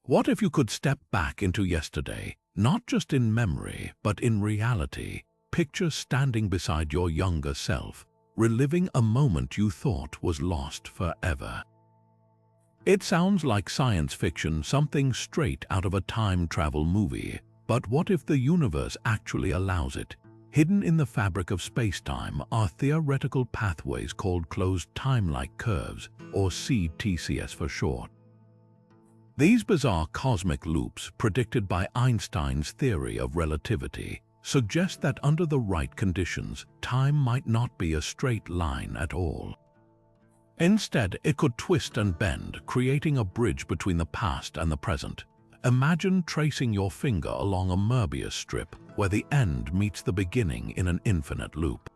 What if you could step back into yesterday, not just in memory, but in reality? Picture standing beside your younger self, reliving a moment you thought was lost forever. It sounds like science fiction, something straight out of a time travel movie. But what if the universe actually allows it? Hidden in the fabric of space-time are theoretical pathways called closed timelike curves, or CTCs for short. These bizarre cosmic loops, predicted by Einstein's theory of relativity, suggest that under the right conditions, time might not be a straight line at all. Instead, it could twist and bend, creating a bridge between the past and the present. Imagine tracing your finger along a Möbius strip where the end meets the beginning in an infinite loop.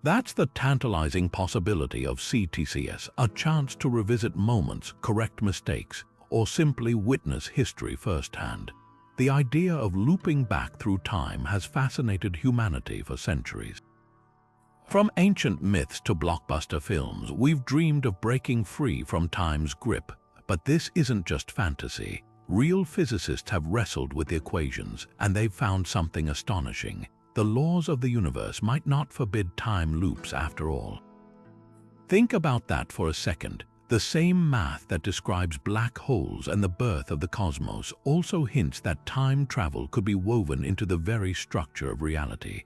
That's the tantalizing possibility of CTCs, a chance to revisit moments, correct mistakes, or simply witness history firsthand. The idea of looping back through time has fascinated humanity for centuries. From ancient myths to blockbuster films, we've dreamed of breaking free from time's grip. But this isn't just fantasy. Real physicists have wrestled with the equations, and they've found something astonishing. The laws of the universe might not forbid time loops after all. Think about that for a second. The same math that describes black holes and the birth of the cosmos also hints that time travel could be woven into the very structure of reality.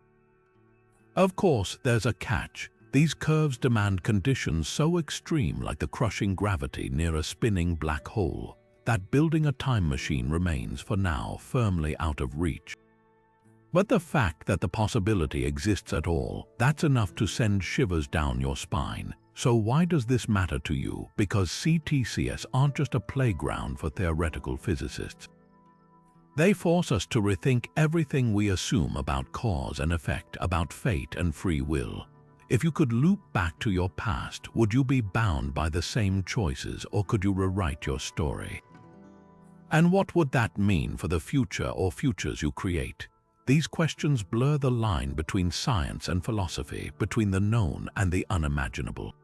Of course, there's a catch. These curves demand conditions so extreme, like the crushing gravity near a spinning black hole, that building a time machine remains, for now, firmly out of reach. But the fact that the possibility exists at all, that's enough to send shivers down your spine. So why does this matter to you? Because CTCs aren't just a playground for theoretical physicists. They force us to rethink everything we assume about cause and effect, about fate and free will. If you could loop back to your past, would you be bound by the same choices, or could you rewrite your story? And what would that mean for the future or futures you create? These questions blur the line between science and philosophy, between the known and the unimaginable.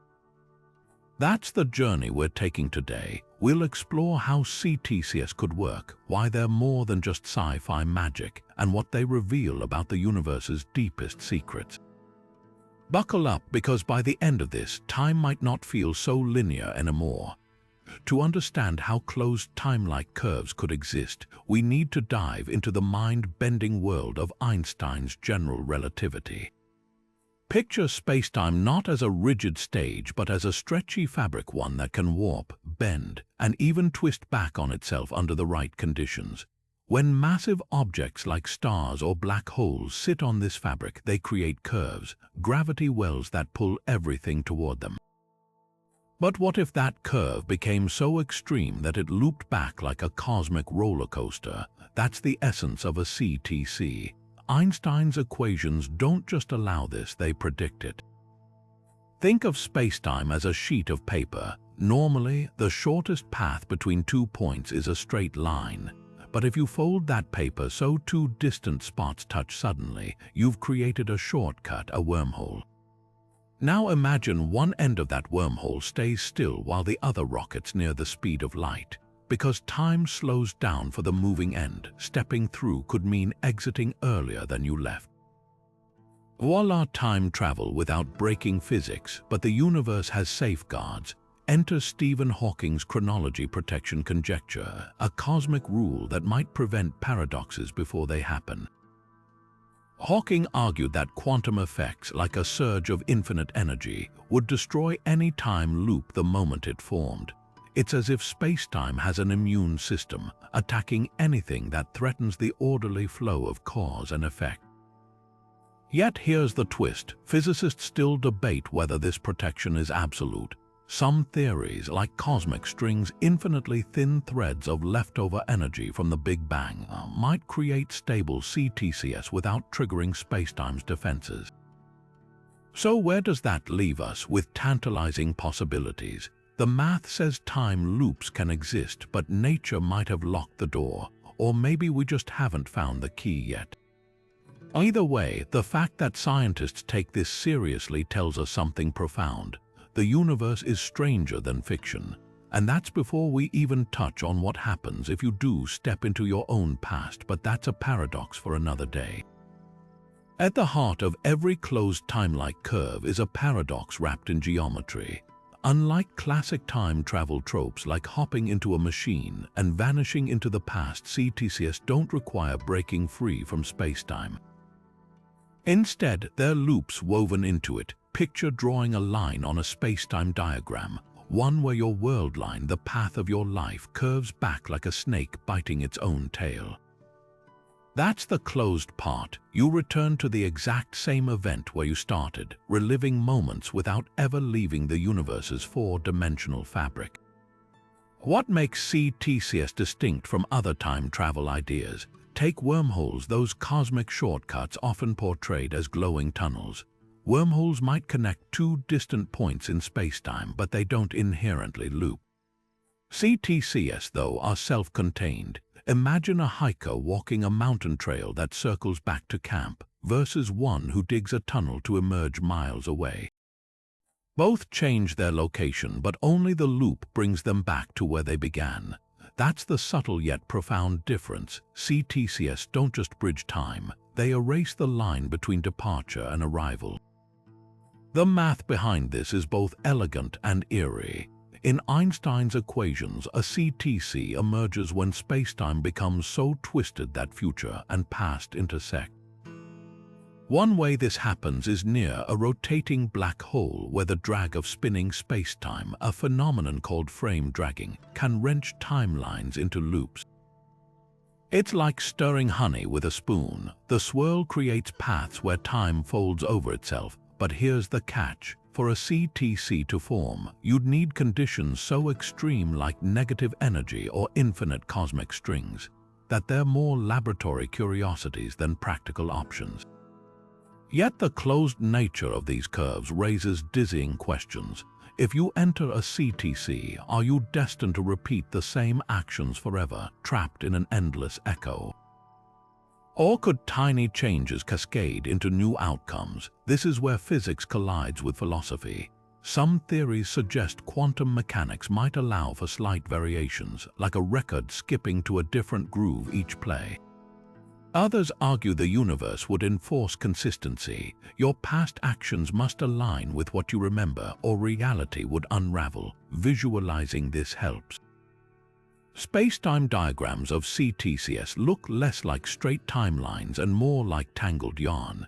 That's the journey we're taking today. We'll explore how CTCs could work, why they're more than just sci-fi magic, and what they reveal about the universe's deepest secrets. Buckle up, because by the end of this, time might not feel so linear anymore. To understand how closed timelike curves could exist, we need to dive into the mind-bending world of Einstein's general relativity. Picture spacetime not as a rigid stage, but as a stretchy fabric, one that can warp, bend, and even twist back on itself under the right conditions. When massive objects like stars or black holes sit on this fabric, they create curves, gravity wells that pull everything toward them. But what if that curve became so extreme that it looped back like a cosmic roller coaster? That's the essence of a CTC. Einstein's equations don't just allow this, they predict it. Think of spacetime as a sheet of paper. Normally, the shortest path between 2 points is a straight line. But if you fold that paper so 2 distant spots touch suddenly, you've created a shortcut, a wormhole. Now imagine one end of that wormhole stays still while the other rockets near the speed of light. Because time slows down for the moving end, stepping through could mean exiting earlier than you left. Voila, time travel without breaking physics, but the universe has safeguards. Enter Stephen Hawking's chronology protection conjecture, a cosmic rule that might prevent paradoxes before they happen. Hawking argued that quantum effects, like a surge of infinite energy, would destroy any time loop the moment it formed. It's as if spacetime has an immune system, attacking anything that threatens the orderly flow of cause and effect. Yet here's the twist. Physicists still debate whether this protection is absolute. Some theories, like cosmic strings, infinitely thin threads of leftover energy from the Big Bang, might create stable CTCs without triggering spacetime's defenses. So where does that leave us? With tantalizing possibilities. The math says time loops can exist, but nature might have locked the door, or maybe we just haven't found the key yet. Either way, the fact that scientists take this seriously tells us something profound. The universe is stranger than fiction, And that's before we even touch on what happens if you do step into your own past, but that's a paradox for another day. At the heart of every closed time-like curve is a paradox wrapped in geometry. Unlike classic time travel tropes like hopping into a machine and vanishing into the past, CTCs don't require breaking free from space-time. Instead, they're loops woven into it. Picture drawing a line on a space-time diagram, one where your world line, the path of your life, curves back like a snake biting its own tail. That's the closed part. You return to the exact same event where you started, reliving moments without ever leaving the universe's four-dimensional fabric. What makes CTCs distinct from other time travel ideas? Take wormholes, those cosmic shortcuts often portrayed as glowing tunnels. Wormholes might connect two distant points in space-time, but they don't inherently loop. CTCs, though, are self-contained. Imagine a hiker walking a mountain trail that circles back to camp versus one who digs a tunnel to emerge miles away. Both change their location, but only the loop brings them back to where they began. That's the subtle yet profound difference. CTCs don't just bridge time, they erase the line between departure and arrival. The math behind this is both elegant and eerie. In Einstein's equations, a CTC emerges when spacetime becomes so twisted that future and past intersect. One way this happens is near a rotating black hole where the drag of spinning spacetime, a phenomenon called frame dragging, can wrench timelines into loops. It's like stirring honey with a spoon. The swirl creates paths where time folds over itself, but here's the catch. For a CTC to form, you'd need conditions so extreme like negative energy or infinite cosmic strings, that they're more laboratory curiosities than practical options. Yet the closed nature of these curves raises dizzying questions. If you enter a CTC, are you destined to repeat the same actions forever, trapped in an endless echo? Or could tiny changes cascade into new outcomes? This is where physics collides with philosophy. Some theories suggest quantum mechanics might allow for slight variations, like a record skipping to a different groove each play. Others argue the universe would enforce consistency. Your past actions must align with what you remember, or reality would unravel. Visualizing this helps. Space-time diagrams of CTCs look less like straight timelines and more like tangled yarn.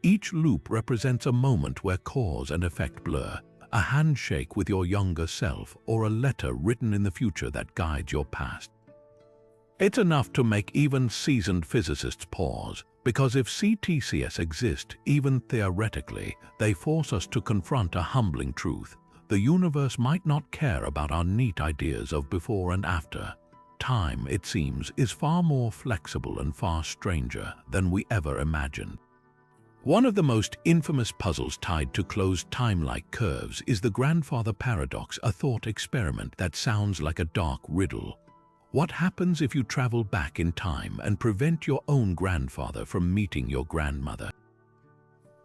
Each loop represents a moment where cause and effect blur, a handshake with your younger self, or a letter written in the future that guides your past. It's enough to make even seasoned physicists pause, because if CTCs exist, even theoretically, they force us to confront a humbling truth. The universe might not care about our neat ideas of before and after. Time, it seems, is far more flexible and far stranger than we ever imagined. One of the most infamous puzzles tied to closed time-like curves is the grandfather paradox, a thought experiment that sounds like a dark riddle. What happens if you travel back in time and prevent your own grandfather from meeting your grandmother?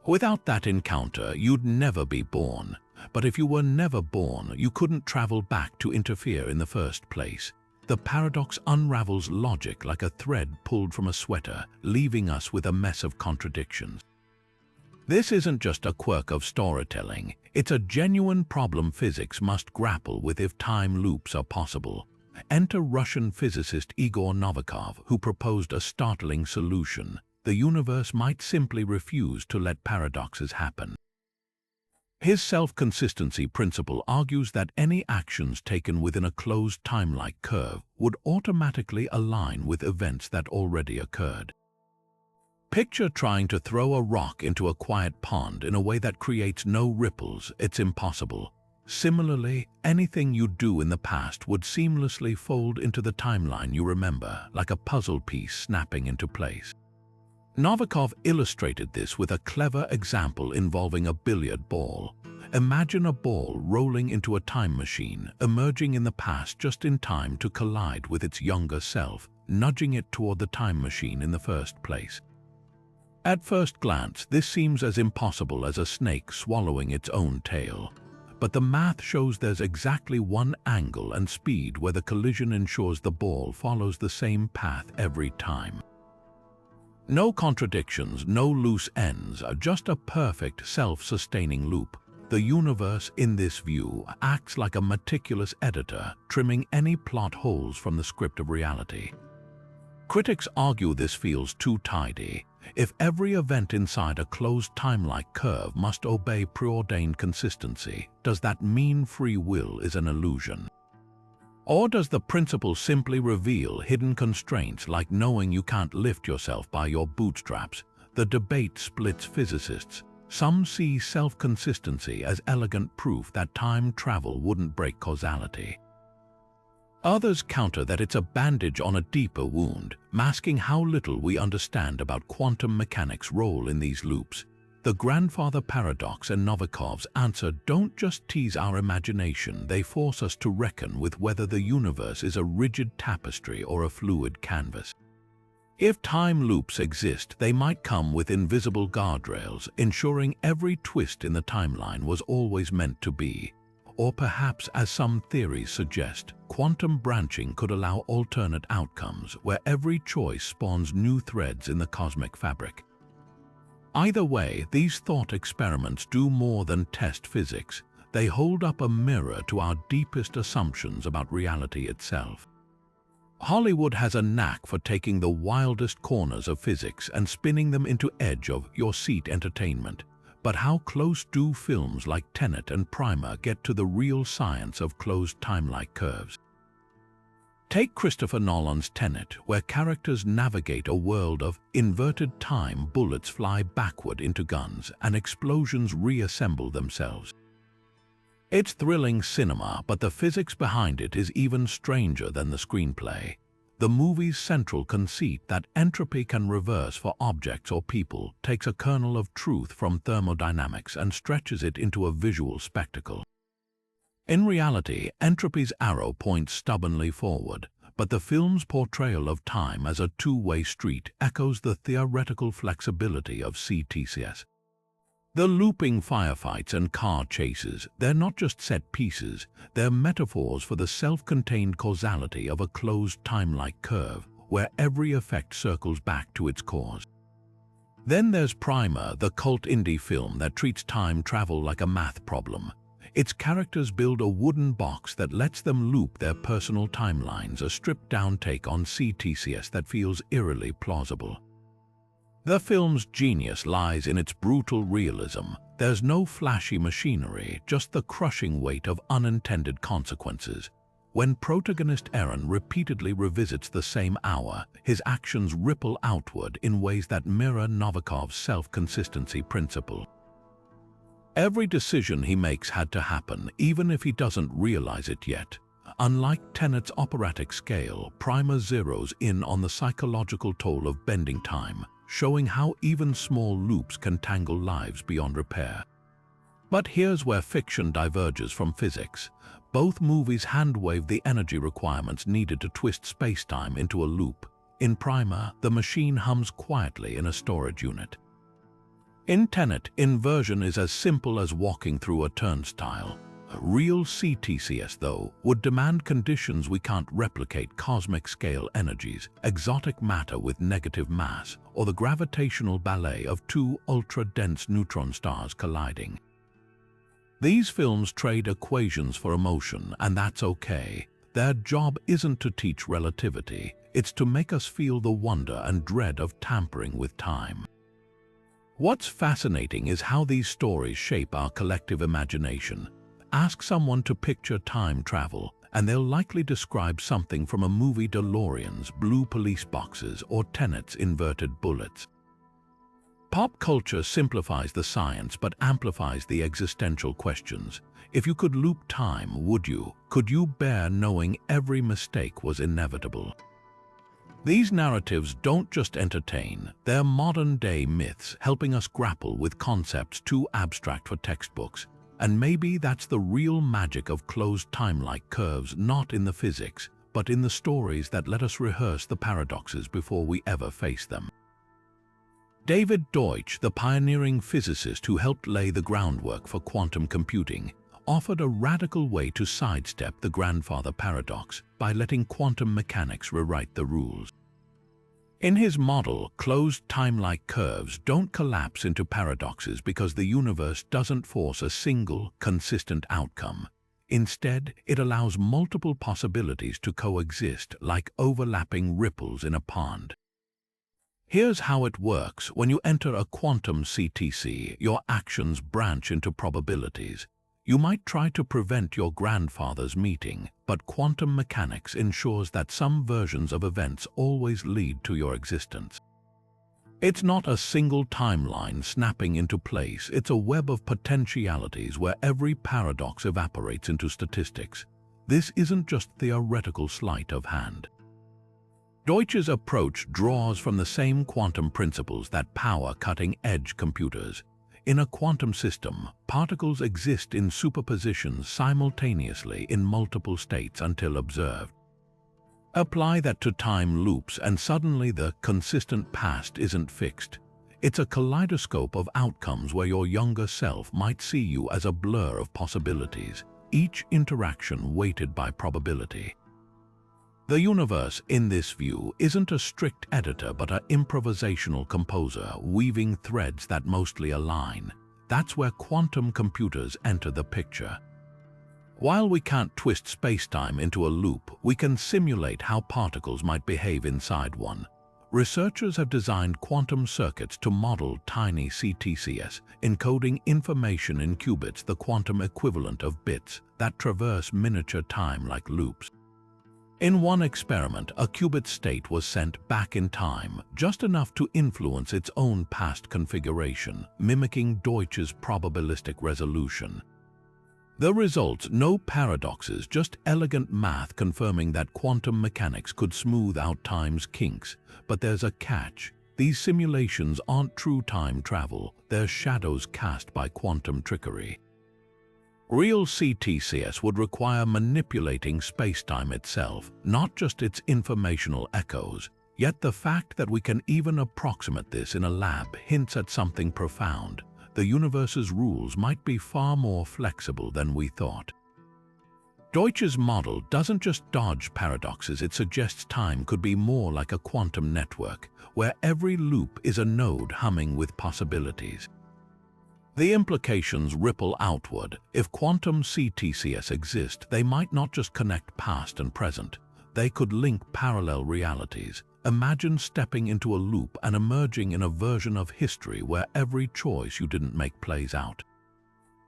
Without that encounter, you'd never be born. But if you were never born, you couldn't travel back to interfere in the first place. The paradox unravels logic like a thread pulled from a sweater, leaving us with a mess of contradictions. This isn't just a quirk of storytelling, it's a genuine problem physics must grapple with if time loops are possible. Enter Russian physicist Igor Novikov, who proposed a startling solution. The universe might simply refuse to let paradoxes happen. His self-consistency principle argues that any actions taken within a closed time-like curve would automatically align with events that already occurred. Picture trying to throw a rock into a quiet pond in a way that creates no ripples. It's impossible. Similarly, anything you do in the past would seamlessly fold into the timeline you remember, like a puzzle piece snapping into place. Novikov illustrated this with a clever example involving a billiard ball. Imagine a ball rolling into a time machine, emerging in the past just in time to collide with its younger self, nudging it toward the time machine in the first place. At first glance, this seems as impossible as a snake swallowing its own tail. but the math shows there's exactly one angle and speed where the collision ensures the ball follows the same path every time. No contradictions, no loose ends, just a perfect self-sustaining loop. The universe, in this view, acts like a meticulous editor, trimming any plot holes from the script of reality. Critics argue this feels too tidy. If every event inside a closed time-like curve must obey preordained consistency, does that mean free will is an illusion? Or does the principle simply reveal hidden constraints like knowing you can't lift yourself by your bootstraps? The debate splits physicists. Some see self-consistency as elegant proof that time travel wouldn't break causality. Others counter that it's a bandage on a deeper wound, masking how little we understand about quantum mechanics' role in these loops. The grandfather paradox and Novikov's answer don't just tease our imagination, they force us to reckon with whether the universe is a rigid tapestry or a fluid canvas. If time loops exist, they might come with invisible guardrails, ensuring every twist in the timeline was always meant to be. Or perhaps, as some theories suggest, quantum branching could allow alternate outcomes where every choice spawns new threads in the cosmic fabric. Either way, these thought experiments do more than test physics. They hold up a mirror to our deepest assumptions about reality itself. Hollywood has a knack for taking the wildest corners of physics and spinning them into edge-of-your-seat entertainment. But how close do films like Tenet and Primer get to the real science of closed time-like curves? Take Christopher Nolan's Tenet, where characters navigate a world of inverted time, bullets fly backward into guns, and explosions reassemble themselves. It's thrilling cinema, but the physics behind it is even stranger than the screenplay. The movie's central conceit that entropy can reverse for objects or people takes a kernel of truth from thermodynamics and stretches it into a visual spectacle. In reality, entropy's arrow points stubbornly forward, but the film's portrayal of time as a two-way street echoes the theoretical flexibility of CTCs. The looping firefights and car chases, they're not just set pieces, they're metaphors for the self-contained causality of a closed time-like curve, where every effect circles back to its cause. Then there's Primer, the cult indie film that treats time travel like a math problem. Its characters build a wooden box that lets them loop their personal timelines, a stripped-down take on CTCs that feels eerily plausible. The film's genius lies in its brutal realism. There's no flashy machinery, just the crushing weight of unintended consequences. When protagonist Aaron repeatedly revisits the same hour, his actions ripple outward in ways that mirror Novikov's self-consistency principle. Every decision he makes had to happen, even if he doesn't realize it yet. Unlike Tenet's operatic scale, Primer zeroes in on the psychological toll of bending time, showing how even small loops can tangle lives beyond repair. But here's where fiction diverges from physics. Both movies hand-wave the energy requirements needed to twist space-time into a loop. In Primer, the machine hums quietly in a storage unit. In Tenet, inversion is as simple as walking through a turnstile. Real CTCs, though, would demand conditions we can't replicate: cosmic-scale energies, exotic matter with negative mass, or the gravitational ballet of two ultra-dense neutron stars colliding. These films trade equations for emotion, and that's okay. Their job isn't to teach relativity, it's to make us feel the wonder and dread of tampering with time. What's fascinating is how these stories shape our collective imagination. Ask someone to picture time travel, and they'll likely describe something from a movie DeLorean's blue police boxes or Tenet's inverted bullets. Pop culture simplifies the science but amplifies the existential questions. If you could loop time, would you? Could you bear knowing every mistake was inevitable? These narratives don't just entertain, they're modern-day myths helping us grapple with concepts too abstract for textbooks. And maybe that's the real magic of closed time-like curves, not in the physics, but in the stories that let us rehearse the paradoxes before we ever face them. David Deutsch, the pioneering physicist who helped lay the groundwork for quantum computing, offered a radical way to sidestep the grandfather paradox by letting quantum mechanics rewrite the rules. In his model, closed time-like curves don't collapse into paradoxes because the universe doesn't force a single, consistent outcome. Instead, it allows multiple possibilities to coexist like overlapping ripples in a pond. Here's how it works. When you enter a quantum CTC, your actions branch into probabilities. You might try to prevent your grandfather's meeting, but quantum mechanics ensures that some versions of events always lead to your existence. It's not a single timeline snapping into place, it's a web of potentialities where every paradox evaporates into statistics. This isn't just theoretical sleight of hand. Deutsch's approach draws from the same quantum principles that power cutting-edge computers. In a quantum system, particles exist in superpositions simultaneously in multiple states until observed. Apply that to time loops and suddenly the consistent past isn't fixed. It's a kaleidoscope of outcomes where your younger self might see you as a blur of possibilities, each interaction weighted by probability. The universe, in this view, isn't a strict editor but an improvisational composer weaving threads that mostly align. That's where quantum computers enter the picture. While we can't twist space-time into a loop, we can simulate how particles might behave inside one. Researchers have designed quantum circuits to model tiny CTCs, encoding information in qubits, the quantum equivalent of bits, that traverse miniature time-like loops. In one experiment, a qubit state was sent back in time, just enough to influence its own past configuration, mimicking Deutsch's probabilistic resolution. The result, no paradoxes, just elegant math confirming that quantum mechanics could smooth out time's kinks. But there's a catch. These simulations aren't true time travel, they're shadows cast by quantum trickery. Real CTCs would require manipulating spacetime itself, not just its informational echoes. Yet the fact that we can even approximate this in a lab hints at something profound. The universe's rules might be far more flexible than we thought. Deutsch's model doesn't just dodge paradoxes, it suggests time could be more like a quantum network, where every loop is a node humming with possibilities. The implications ripple outward. If quantum CTCs exist, they might not just connect past and present. They could link parallel realities. Imagine stepping into a loop and emerging in a version of history where every choice you didn't make plays out.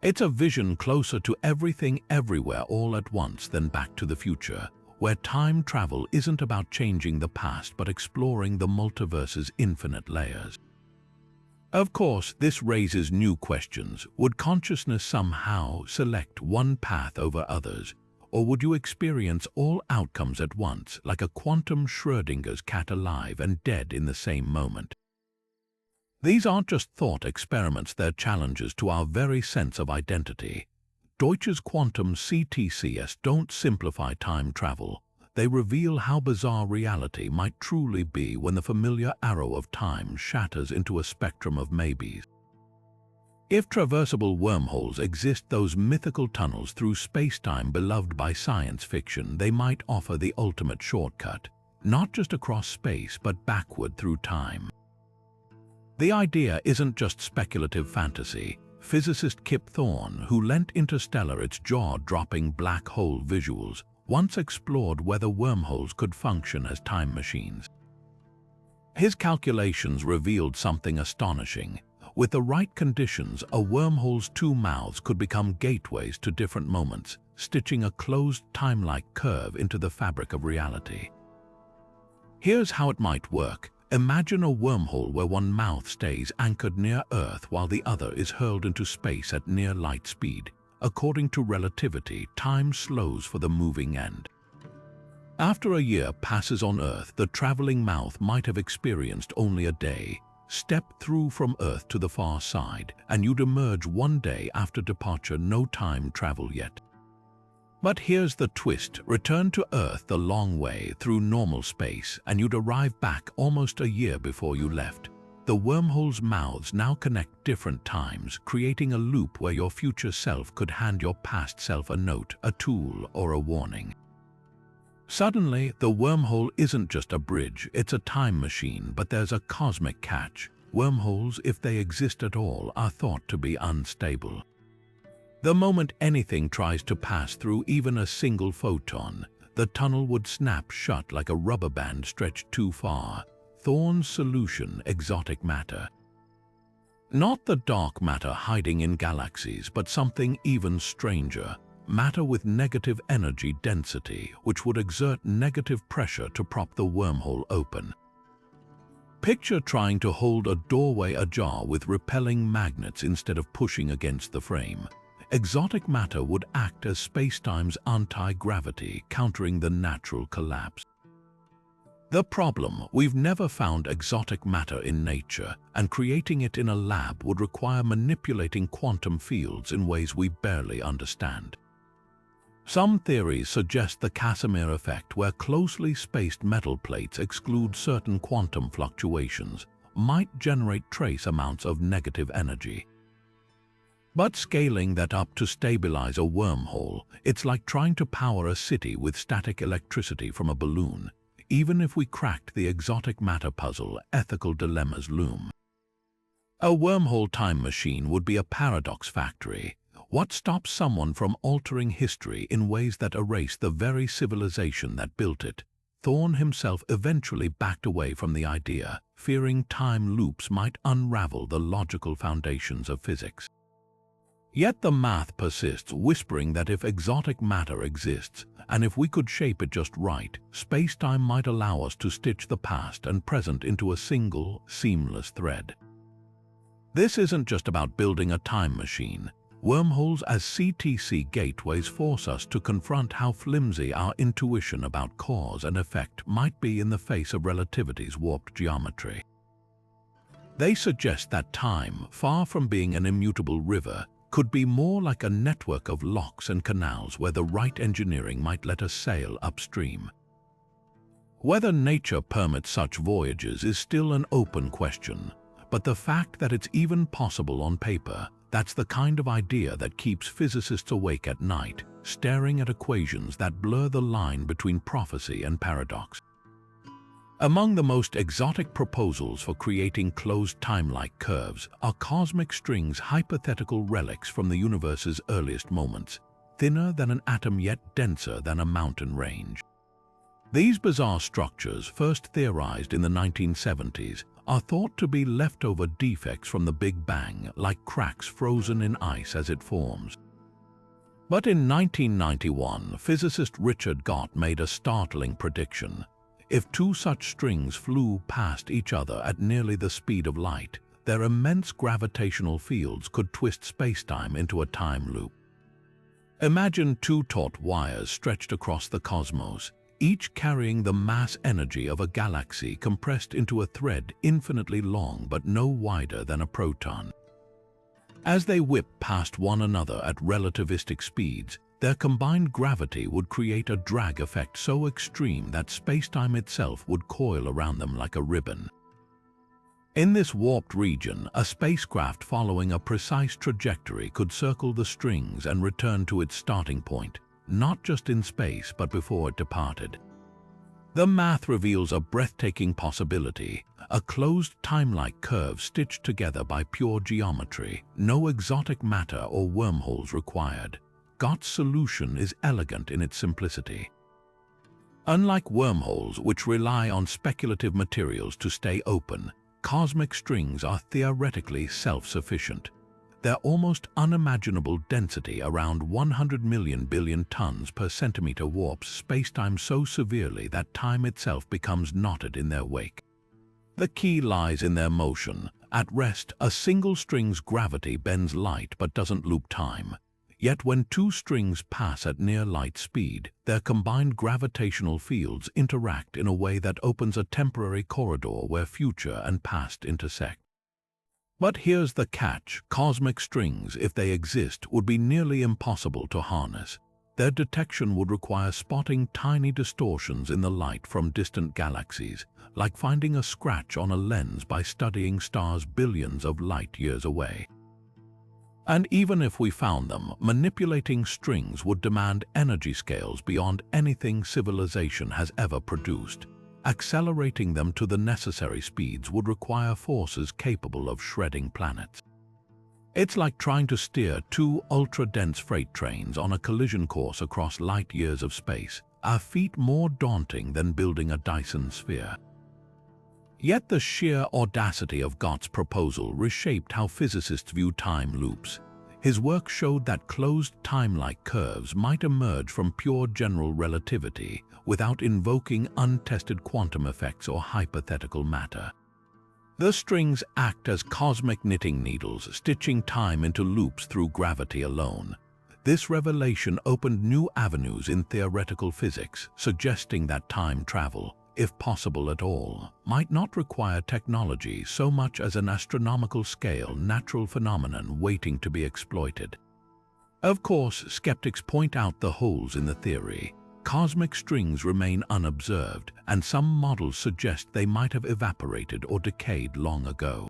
It's a vision closer to everything everywhere all at once than Back to the Future, where time travel isn't about changing the past but exploring the multiverse's infinite layers. Of course, this raises new questions. Would consciousness somehow select one path over others? Or would you experience all outcomes at once, like a quantum Schrödinger's cat, alive and dead in the same moment? These aren't just thought experiments, they're challenges to our very sense of identity. Deutsch's quantum CTCs don't simplify time travel. They reveal how bizarre reality might truly be when the familiar arrow of time shatters into a spectrum of maybes. If traversable wormholes exist, those mythical tunnels through space-time beloved by science fiction, they might offer the ultimate shortcut, not just across space but backward through time. The idea isn't just speculative fantasy. Physicist Kip Thorne, who lent Interstellar its jaw-dropping black hole visuals, once explored whether wormholes could function as time machines. His calculations revealed something astonishing. With the right conditions, a wormhole's two mouths could become gateways to different moments, stitching a closed time-like curve into the fabric of reality. Here's how it might work. Imagine a wormhole where one mouth stays anchored near Earth while the other is hurled into space at near light speed. According to relativity, time slows for the moving end. After a year passes on Earth, the traveling mouth might have experienced only a day. Step through from Earth to the far side, and you'd emerge one day after departure, no time travel yet. But here's the twist. Return to Earth the long way through normal space, and you'd arrive back almost a year before you left. The wormhole's mouths now connect different times, creating a loop where your future self could hand your past self a note, a tool, or a warning. Suddenly, the wormhole isn't just a bridge, it's a time machine, but there's a cosmic catch. Wormholes, if they exist at all, are thought to be unstable. The moment anything tries to pass through even a single photon, the tunnel would snap shut like a rubber band stretched too far. Thorne's solution: exotic matter. Not the dark matter hiding in galaxies, but something even stranger. Matter with negative energy density, which would exert negative pressure to prop the wormhole open. Picture trying to hold a doorway ajar with repelling magnets instead of pushing against the frame. Exotic matter would act as spacetime's anti-gravity, countering the natural collapse. The problem: we've never found exotic matter in nature, and creating it in a lab would require manipulating quantum fields in ways we barely understand. Some theories suggest the Casimir effect, where closely spaced metal plates exclude certain quantum fluctuations, might generate trace amounts of negative energy. But scaling that up to stabilize a wormhole, it's like trying to power a city with static electricity from a balloon. Even if we cracked the exotic matter puzzle, ethical dilemmas loom. A wormhole time machine would be a paradox factory. What stops someone from altering history in ways that erase the very civilization that built it? Thorne himself eventually backed away from the idea, fearing time loops might unravel the logical foundations of physics. Yet the math persists, whispering that if exotic matter exists, and if we could shape it just right, space-time might allow us to stitch the past and present into a single, seamless thread. This isn't just about building a time machine. Wormholes as CTC gateways force us to confront how flimsy our intuition about cause and effect might be in the face of relativity's warped geometry. They suggest that time, far from being an immutable river, could be more like a network of locks and canals where the right engineering might let us sail upstream. Whether nature permits such voyages is still an open question, but the fact that it's even possible on paper, that's the kind of idea that keeps physicists awake at night, staring at equations that blur the line between prophecy and paradox. Among the most exotic proposals for creating closed time-like curves are cosmic strings, hypothetical relics from the universe's earliest moments, thinner than an atom yet denser than a mountain range. These bizarre structures, first theorized in the 1970s, are thought to be leftover defects from the Big Bang, like cracks frozen in ice as it forms. But in 1991, physicist Richard Gott made a startling prediction. If two such strings flew past each other at nearly the speed of light, their immense gravitational fields could twist spacetime into a time loop. Imagine two taut wires stretched across the cosmos, each carrying the mass energy of a galaxy compressed into a thread infinitely long but no wider than a proton. As they whip past one another at relativistic speeds, their combined gravity would create a drag effect so extreme that spacetime itself would coil around them like a ribbon. In this warped region, a spacecraft following a precise trajectory could circle the strings and return to its starting point, not just in space but before it departed. The math reveals a breathtaking possibility, a closed time-like curve stitched together by pure geometry, no exotic matter or wormholes required. Gott's solution is elegant in its simplicity. Unlike wormholes, which rely on speculative materials to stay open, cosmic strings are theoretically self-sufficient. Their almost unimaginable density, around 100 million billion tons per centimeter, warps spacetime so severely that time itself becomes knotted in their wake. The key lies in their motion. At rest, a single string's gravity bends light but doesn't loop time. Yet when two strings pass at near light speed, their combined gravitational fields interact in a way that opens a temporary corridor where future and past intersect. But here's the catch: cosmic strings, if they exist, would be nearly impossible to harness. Their detection would require spotting tiny distortions in the light from distant galaxies, like finding a scratch on a lens by studying stars billions of light years away. And even if we found them, manipulating strings would demand energy scales beyond anything civilization has ever produced. Accelerating them to the necessary speeds would require forces capable of shredding planets. It's like trying to steer two ultra-dense freight trains on a collision course across light years of space, a feat more daunting than building a Dyson sphere. Yet the sheer audacity of Gott's proposal reshaped how physicists view time loops. His work showed that closed time-like curves might emerge from pure general relativity without invoking untested quantum effects or hypothetical matter. The strings act as cosmic knitting needles, stitching time into loops through gravity alone. This revelation opened new avenues in theoretical physics, suggesting that time travel, if possible at all, might not require technology so much as an astronomical-scale natural phenomenon waiting to be exploited. Of course, skeptics point out the holes in the theory. Cosmic strings remain unobserved, and some models suggest they might have evaporated or decayed long ago.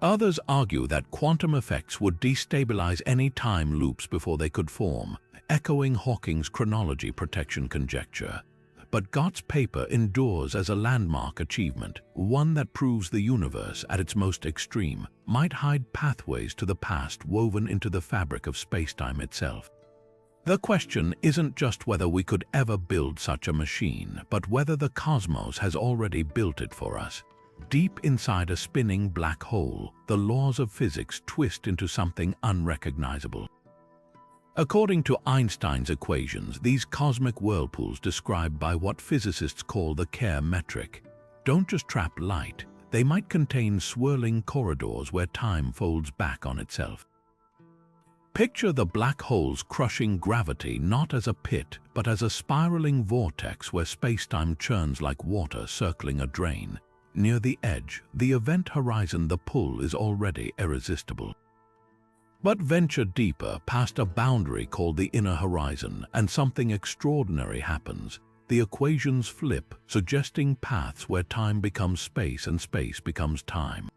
Others argue that quantum effects would destabilize any time loops before they could form, echoing Hawking's chronology protection conjecture. But Gott's paper endures as a landmark achievement, one that proves the universe, at its most extreme, might hide pathways to the past woven into the fabric of spacetime itself. The question isn't just whether we could ever build such a machine, but whether the cosmos has already built it for us. Deep inside a spinning black hole, the laws of physics twist into something unrecognizable. According to Einstein's equations, these cosmic whirlpools described by what physicists call the Kerr metric don't just trap light, they might contain swirling corridors where time folds back on itself. Picture the black holes crushing gravity not as a pit, but as a spiraling vortex where spacetime churns like water circling a drain. Near the edge, the event horizon, the pull is already irresistible. But venture deeper past a boundary called the inner horizon, and something extraordinary happens. The equations flip, suggesting paths where time becomes space and space becomes time.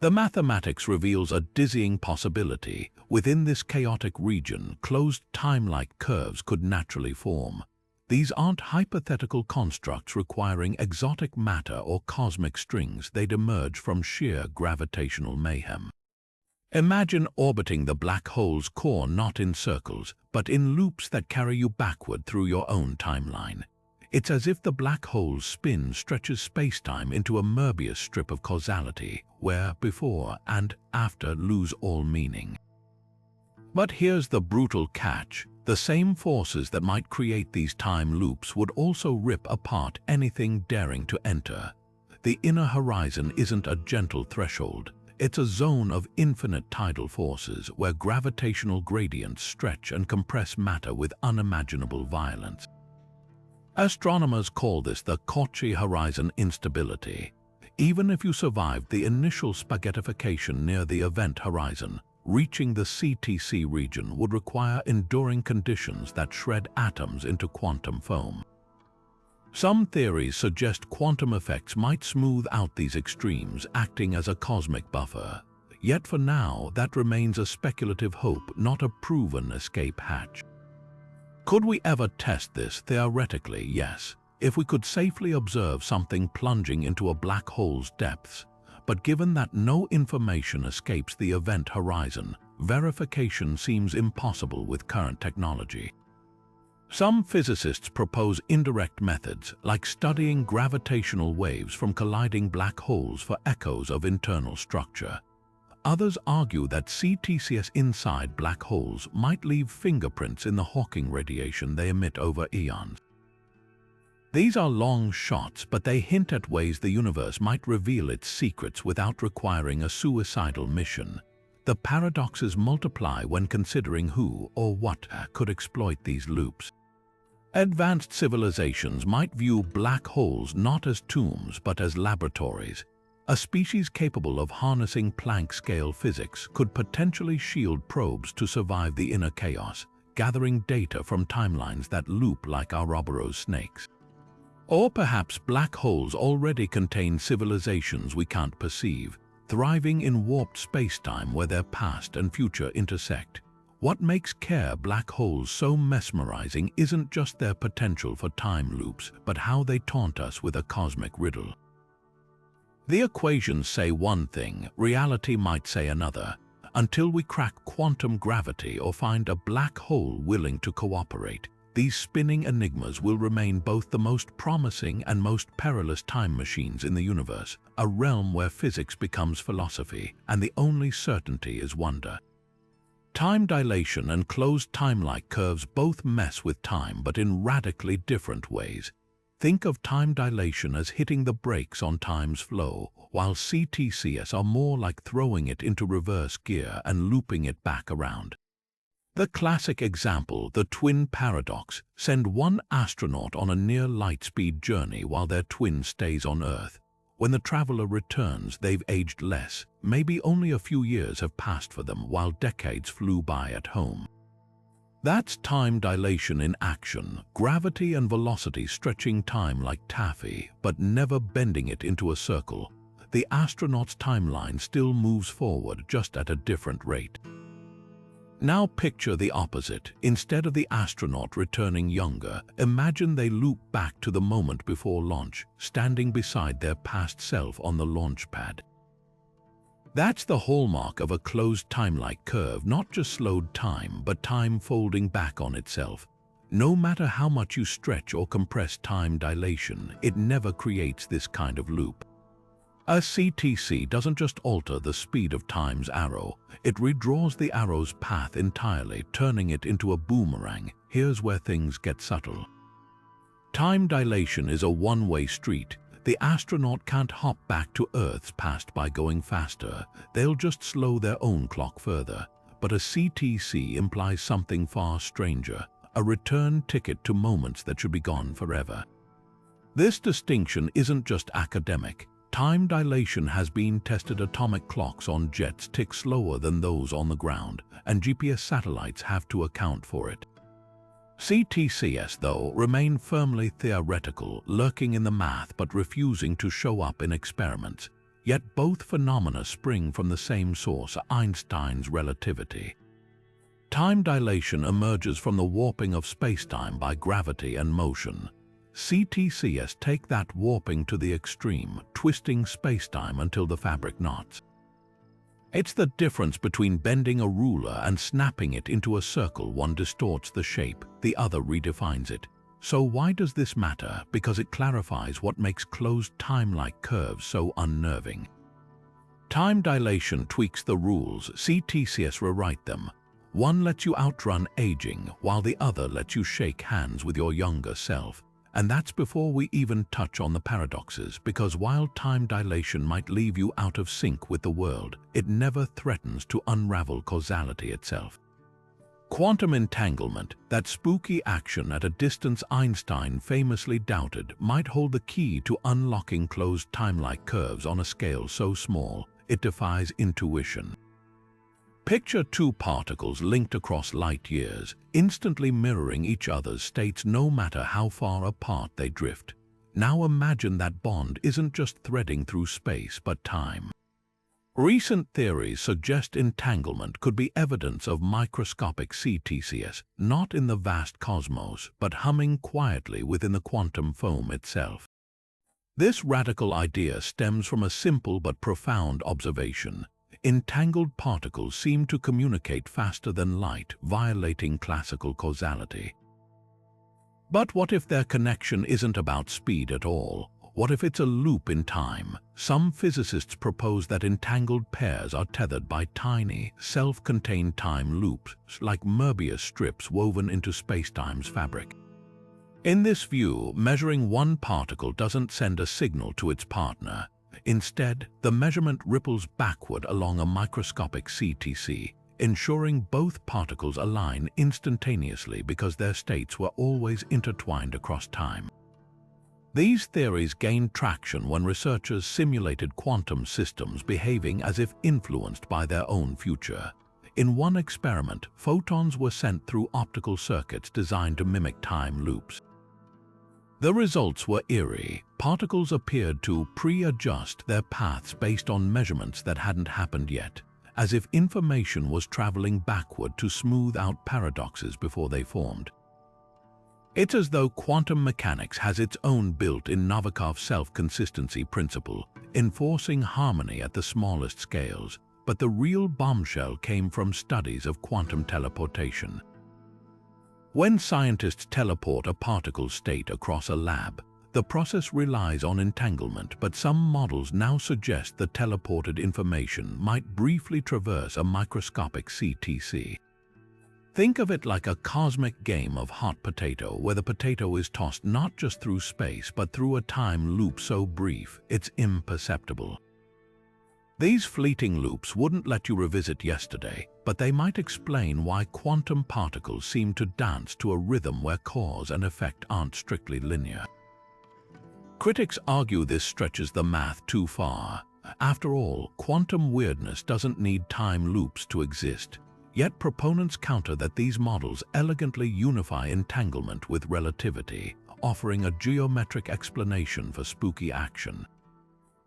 The mathematics reveals a dizzying possibility. Within this chaotic region, closed time-like curves could naturally form. These aren't hypothetical constructs requiring exotic matter or cosmic strings, they'd emerge from sheer gravitational mayhem. Imagine orbiting the black hole's core not in circles, but in loops that carry you backward through your own timeline. It's as if the black hole's spin stretches spacetime into a Möbius strip of causality, where before and after lose all meaning. But here's the brutal catch. The same forces that might create these time loops would also rip apart anything daring to enter. The inner horizon isn't a gentle threshold. It's a zone of infinite tidal forces where gravitational gradients stretch and compress matter with unimaginable violence. Astronomers call this the Cauchy horizon instability. Even if you survived the initial spaghettification near the event horizon, reaching the CTC region would require enduring conditions that shred atoms into quantum foam. Some theories suggest quantum effects might smooth out these extremes, acting as a cosmic buffer. Yet for now, that remains a speculative hope, not a proven escape hatch. Could we ever test this? Theoretically, yes, if we could safely observe something plunging into a black hole's depths. But given that no information escapes the event horizon, verification seems impossible with current technology. Some physicists propose indirect methods, like studying gravitational waves from colliding black holes for echoes of internal structure. Others argue that CTCs inside black holes might leave fingerprints in the Hawking radiation they emit over eons. These are long shots, but they hint at ways the universe might reveal its secrets without requiring a suicidal mission. The paradoxes multiply when considering who or what could exploit these loops. Advanced civilizations might view black holes not as tombs but as laboratories. A species capable of harnessing Planck-scale physics could potentially shield probes to survive the inner chaos, gathering data from timelines that loop like Ouroboros snakes. Or perhaps black holes already contain civilizations we can't perceive, thriving in warped space-time where their past and future intersect. What makes black holes so mesmerizing isn't just their potential for time loops, but how they taunt us with a cosmic riddle. The equations say one thing, reality might say another, until we crack quantum gravity or find a black hole willing to cooperate. These spinning enigmas will remain both the most promising and most perilous time machines in the universe, a realm where physics becomes philosophy and the only certainty is wonder. Time dilation and closed timelike curves both mess with time, but in radically different ways. Think of time dilation as hitting the brakes on time's flow, while CTCs are more like throwing it into reverse gear and looping it back around. The classic example, the twin paradox: send one astronaut on a near light-speed journey while their twin stays on Earth. When the traveler returns, they've aged less. Maybe only a few years have passed for them, while decades flew by at home. That's time dilation in action, gravity and velocity stretching time like taffy, but never bending it into a circle. The astronaut's timeline still moves forward, just at a different rate. Now picture the opposite. Instead of the astronaut returning younger, imagine they loop back to the moment before launch, standing beside their past self on the launch pad. That's the hallmark of a closed timelike curve, not just slowed time, but time folding back on itself. No matter how much you stretch or compress time dilation, it never creates this kind of loop. A CTC doesn't just alter the speed of time's arrow, it redraws the arrow's path entirely, turning it into a boomerang. Here's where things get subtle. Time dilation is a one-way street. The astronaut can't hop back to Earth's past by going faster. They'll just slow their own clock further. But a CTC implies something far stranger, a return ticket to moments that should be gone forever. This distinction isn't just academic. Time dilation has been tested. Atomic clocks on jets tick slower than those on the ground, and GPS satellites have to account for it. CTCs, though, remain firmly theoretical, lurking in the math but refusing to show up in experiments. Yet both phenomena spring from the same source, Einstein's relativity. Time dilation emerges from the warping of spacetime by gravity and motion. CTCs take that warping to the extreme, twisting spacetime until the fabric knots. It's the difference between bending a ruler and snapping it into a circle. One distorts the shape, the other redefines it. So why does this matter? Because it clarifies what makes closed timelike curves so unnerving. Time dilation tweaks the rules, CTCs rewrite them. One lets you outrun aging, while the other lets you shake hands with your younger self. And that's before we even touch on the paradoxes, because while time dilation might leave you out of sync with the world, it never threatens to unravel causality itself. Quantum entanglement, that spooky action at a distance Einstein famously doubted, might hold the key to unlocking closed timelike curves on a scale so small it defies intuition. Picture two particles linked across light years, instantly mirroring each other's states no matter how far apart they drift. Now imagine that bond isn't just threading through space but time. Recent theories suggest entanglement could be evidence of microscopic CTCs, not in the vast cosmos, but humming quietly within the quantum foam itself. This radical idea stems from a simple but profound observation. Entangled particles seem to communicate faster than light, violating classical causality. But what if their connection isn't about speed at all? What if it's a loop in time? Some physicists propose that entangled pairs are tethered by tiny, self-contained time loops, like Möbius strips woven into spacetime's fabric. In this view, measuring one particle doesn't send a signal to its partner. Instead, the measurement ripples backward along a microscopic CTC, ensuring both particles align instantaneously because their states were always intertwined across time. These theories gained traction when researchers simulated quantum systems behaving as if influenced by their own future. In one experiment, photons were sent through optical circuits designed to mimic time loops. The results were eerie. Particles appeared to pre-adjust their paths based on measurements that hadn't happened yet, as if information was traveling backward to smooth out paradoxes before they formed. It's as though quantum mechanics has its own built-in Novikov self-consistency principle, enforcing harmony at the smallest scales, but the real bombshell came from studies of quantum teleportation. When scientists teleport a particle state across a lab, the process relies on entanglement, but some models now suggest the teleported information might briefly traverse a microscopic CTC. Think of it like a cosmic game of hot potato, where the potato is tossed not just through space, but through a time loop so brief it's imperceptible. These fleeting loops wouldn't let you revisit yesterday, but they might explain why quantum particles seem to dance to a rhythm where cause and effect aren't strictly linear. Critics argue this stretches the math too far. After all, quantum weirdness doesn't need time loops to exist. Yet proponents counter that these models elegantly unify entanglement with relativity, offering a geometric explanation for spooky action.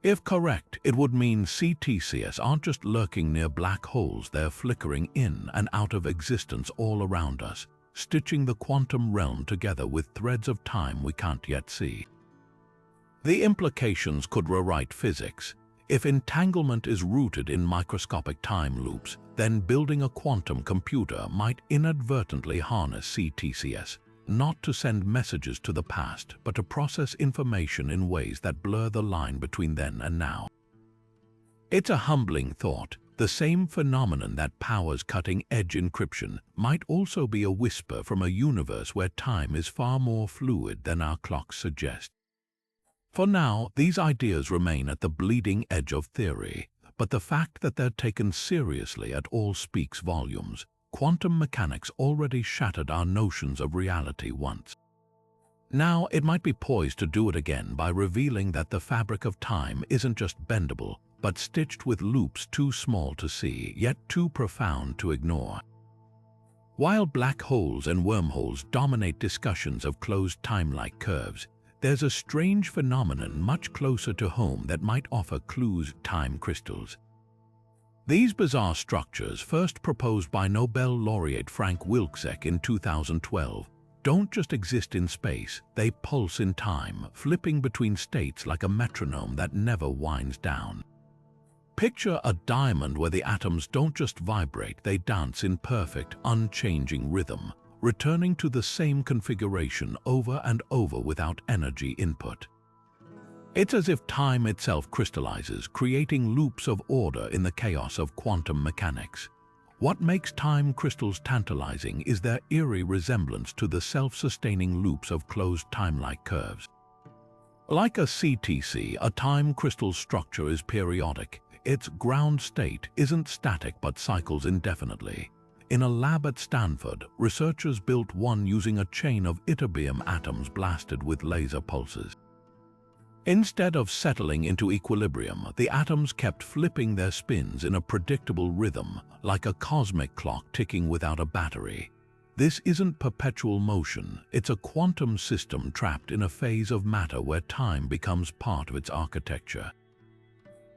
If correct, it would mean CTCs aren't just lurking near black holes, they're flickering in and out of existence all around us, stitching the quantum realm together with threads of time we can't yet see. The implications could rewrite physics. If entanglement is rooted in microscopic time loops, then building a quantum computer might inadvertently harness CTCs, not to send messages to the past, but to process information in ways that blur the line between then and now. It's a humbling thought. The same phenomenon that powers cutting-edge encryption might also be a whisper from a universe where time is far more fluid than our clocks suggest. For now, these ideas remain at the bleeding edge of theory, but the fact that they're taken seriously at all speaks volumes. Quantum mechanics already shattered our notions of reality once. Now it might be poised to do it again by revealing that the fabric of time isn't just bendable, but stitched with loops too small to see, yet too profound to ignore. While black holes and wormholes dominate discussions of closed time-like curves, there's a strange phenomenon much closer to home that might offer clues: time crystals. These bizarre structures, first proposed by Nobel laureate Frank Wilczek in 2012, don't just exist in space, they pulse in time, flipping between states like a metronome that never winds down. Picture a diamond where the atoms don't just vibrate, they dance in perfect, unchanging rhythm, returning to the same configuration over and over without energy input. It's as if time itself crystallizes, creating loops of order in the chaos of quantum mechanics. What makes time crystals tantalizing is their eerie resemblance to the self-sustaining loops of closed time-like curves. Like a CTC, a time crystal's structure is periodic. Its ground state isn't static but cycles indefinitely. In a lab at Stanford, researchers built one using a chain of ytterbium atoms blasted with laser pulses. Instead of settling into equilibrium, the atoms kept flipping their spins in a predictable rhythm, like a cosmic clock ticking without a battery. This isn't perpetual motion, it's a quantum system trapped in a phase of matter where time becomes part of its architecture.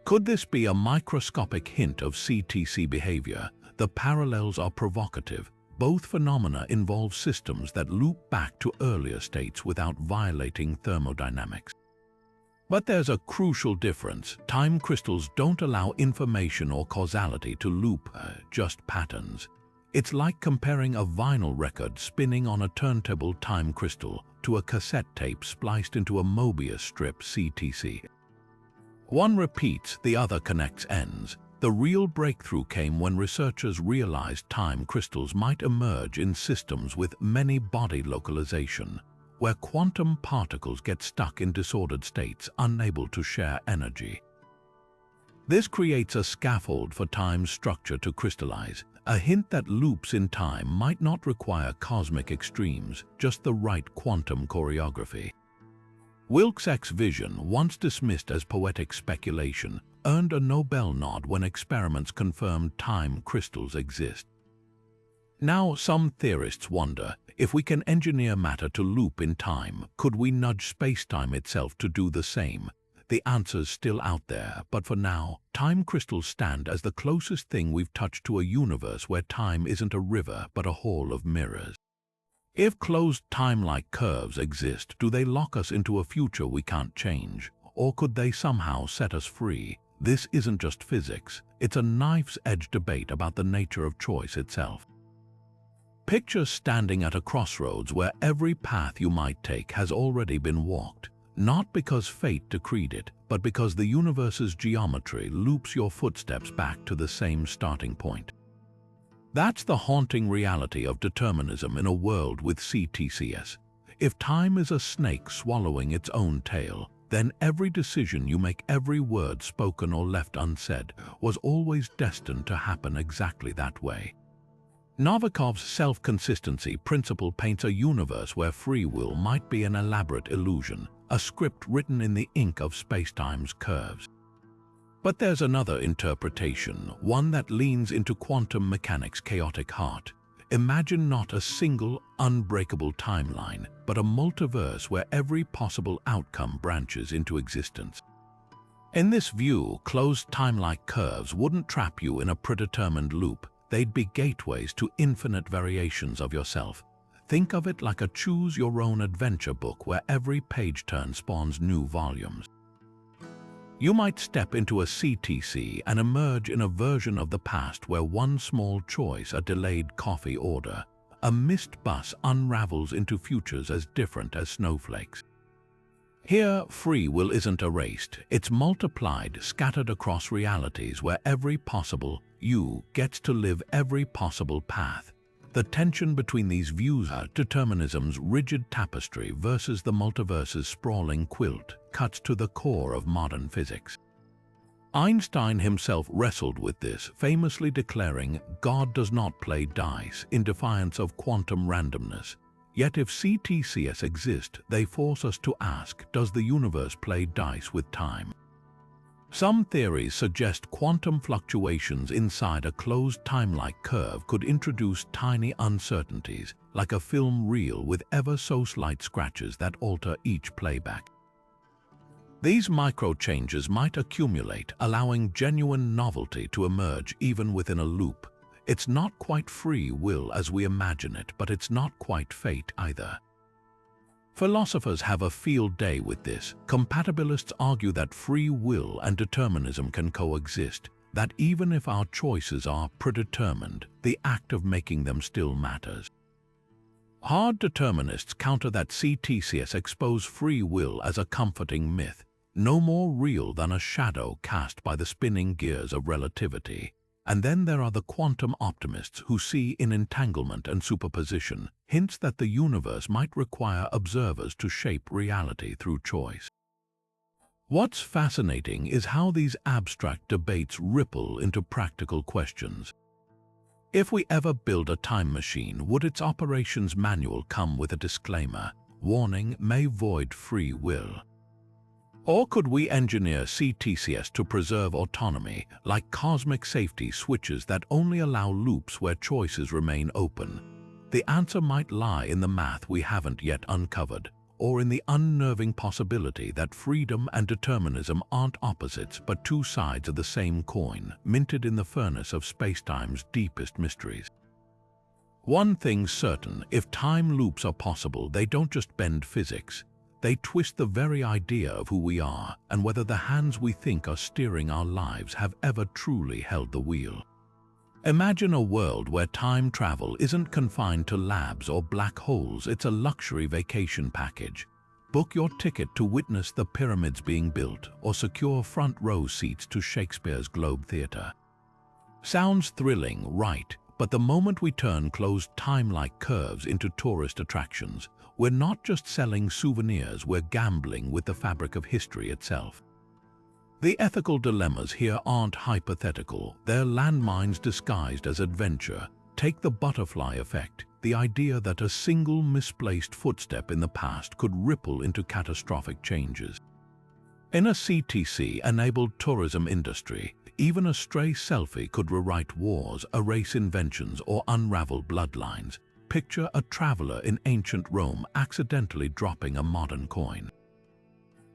Could this be a microscopic hint of CTC behavior? The parallels are provocative. Both phenomena involve systems that loop back to earlier states without violating thermodynamics. But there's a crucial difference. Time crystals don't allow information or causality to loop, just patterns. It's like comparing a vinyl record spinning on a turntable time crystal to a cassette tape spliced into a Mobius strip CTC. One repeats, the other connects ends. The real breakthrough came when researchers realized time crystals might emerge in systems with many-body localization, where quantum particles get stuck in disordered states, unable to share energy. This creates a scaffold for time's structure to crystallize, a hint that loops in time might not require cosmic extremes, just the right quantum choreography. Wilczek's vision, once dismissed as poetic speculation, earned a Nobel nod when experiments confirmed time crystals exist. Now, some theorists wonder, if we can engineer matter to loop in time, could we nudge space-time itself to do the same? The answer's still out there, but for now, time crystals stand as the closest thing we've touched to a universe where time isn't a river but a hall of mirrors. If closed time-like curves exist, do they lock us into a future we can't change? Or could they somehow set us free? This isn't just physics, it's a knife's-edge debate about the nature of choice itself. Picture standing at a crossroads where every path you might take has already been walked, not because fate decreed it, but because the universe's geometry loops your footsteps back to the same starting point. That's the haunting reality of determinism in a world with CTCs. If time is a snake swallowing its own tail, then every decision you make, every word spoken or left unsaid, was always destined to happen exactly that way. Novikov's self-consistency principle paints a universe where free will might be an elaborate illusion, a script written in the ink of spacetime's curves. But there's another interpretation, one that leans into quantum mechanics' chaotic heart. Imagine not a single, unbreakable timeline, but a multiverse where every possible outcome branches into existence. In this view, closed time-like curves wouldn't trap you in a predetermined loop. They'd be gateways to infinite variations of yourself. Think of it like a choose-your-own-adventure book where every page turn spawns new volumes. You might step into a CTC and emerge in a version of the past where one small choice, a delayed coffee order, a missed bus, unravels into futures as different as snowflakes. Here, free will isn't erased, it's multiplied, scattered across realities where every possible you gets to live every possible path. The tension between these views, determinism's rigid tapestry versus the multiverse's sprawling quilt, cuts to the core of modern physics. Einstein himself wrestled with this, famously declaring, "God does not play dice," in defiance of quantum randomness. Yet if CTCs exist, they force us to ask, does the universe play dice with time? Some theories suggest quantum fluctuations inside a closed time-like curve could introduce tiny uncertainties, like a film reel with ever so slight scratches that alter each playback. These micro-changes might accumulate, allowing genuine novelty to emerge even within a loop. It's not quite free will as we imagine it, but it's not quite fate either. Philosophers have a field day with this. Compatibilists argue that free will and determinism can coexist, that even if our choices are predetermined, the act of making them still matters. Hard determinists counter that CTCs expose free will as a comforting myth, no more real than a shadow cast by the spinning gears of relativity. And then there are the quantum optimists who see in entanglement and superposition hints that the universe might require observers to shape reality through choice. What's fascinating is how these abstract debates ripple into practical questions. If we ever build a time machine, would its operations manual come with a disclaimer, warning, may void free will? Or could we engineer CTCs to preserve autonomy, like cosmic safety switches that only allow loops where choices remain open? The answer might lie in the math we haven't yet uncovered, or in the unnerving possibility that freedom and determinism aren't opposites but two sides of the same coin, minted in the furnace of spacetime's deepest mysteries. One thing's certain, if time loops are possible, they don't just bend physics. They twist the very idea of who we are and whether the hands we think are steering our lives have ever truly held the wheel. Imagine a world where time travel isn't confined to labs or black holes, it's a luxury vacation package. Book your ticket to witness the pyramids being built or secure front row seats to Shakespeare's Globe Theatre. Sounds thrilling, right? But the moment we turn closed time-like curves into tourist attractions, we're not just selling souvenirs, we're gambling with the fabric of history itself. The ethical dilemmas here aren't hypothetical, they're landmines disguised as adventure. Take the butterfly effect. the idea that a single misplaced footstep in the past could ripple into catastrophic changes. In a CTC-enabled tourism industry, even a stray selfie could rewrite wars, erase inventions, or unravel bloodlines. Picture a traveler in ancient Rome accidentally dropping a modern coin.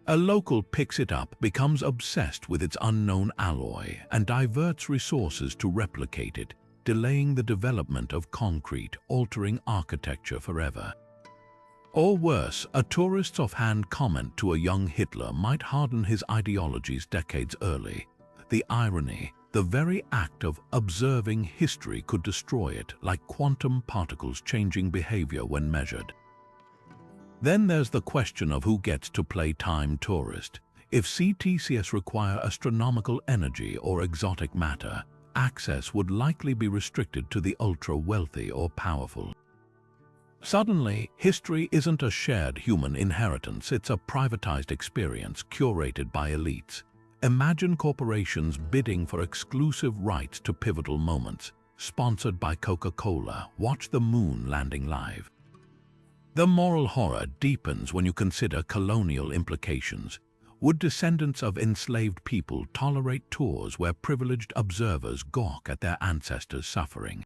A local picks it up, becomes obsessed with its unknown alloy, and diverts resources to replicate it, delaying the development of concrete, altering architecture forever. Or worse, a tourist's offhand comment to a young Hitler might harden his ideologies decades early. The irony, the very act of observing history could destroy it, like quantum particles changing behavior when measured. Then there's the question of who gets to play time tourist. If CTCs require astronomical energy or exotic matter, access would likely be restricted to the ultra-wealthy or powerful. Suddenly, history isn't a shared human inheritance, it's a privatized experience curated by elites. Imagine corporations bidding for exclusive rights to pivotal moments. Sponsored by Coca-Cola, watch the moon landing live. The moral horror deepens when you consider colonial implications. Would descendants of enslaved people tolerate tours where privileged observers gawk at their ancestors' suffering?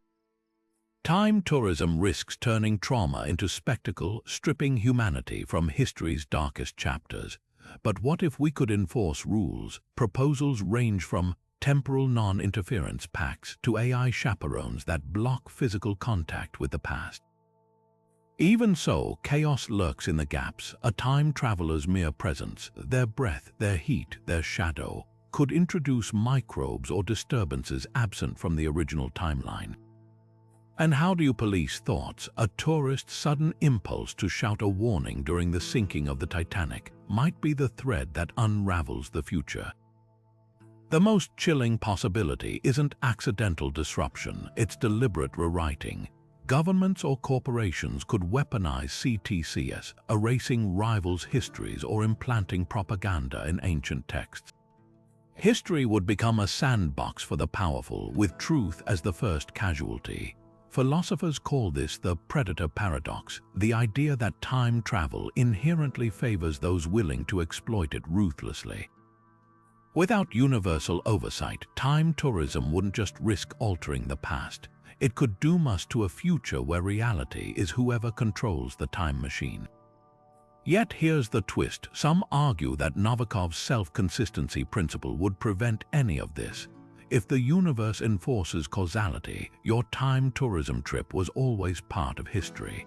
Time tourism risks turning trauma into spectacle, stripping humanity from history's darkest chapters. But what if we could enforce rules? Proposals range from temporal non-interference pacts to AI chaperones that block physical contact with the past. Even so, chaos lurks in the gaps. A time traveler's mere presence, their breath, their heat, their shadow, could introduce microbes or disturbances absent from the original timeline. And how do you police thoughts? A tourist's sudden impulse to shout a warning during the sinking of the Titanic might be the thread that unravels the future. The most chilling possibility isn't accidental disruption, it's deliberate rewriting. Governments or corporations could weaponize CTCs, erasing rivals' histories or implanting propaganda in ancient texts. History would become a sandbox for the powerful, with truth as the first casualty. Philosophers call this the predator paradox, the idea that time travel inherently favors those willing to exploit it ruthlessly. Without universal oversight, time tourism wouldn't just risk altering the past. It could doom us to a future where reality is whoever controls the time machine. Yet here's the twist. Some argue that Novikov's self-consistency principle would prevent any of this. If the universe enforces causality, your time tourism trip was always part of history.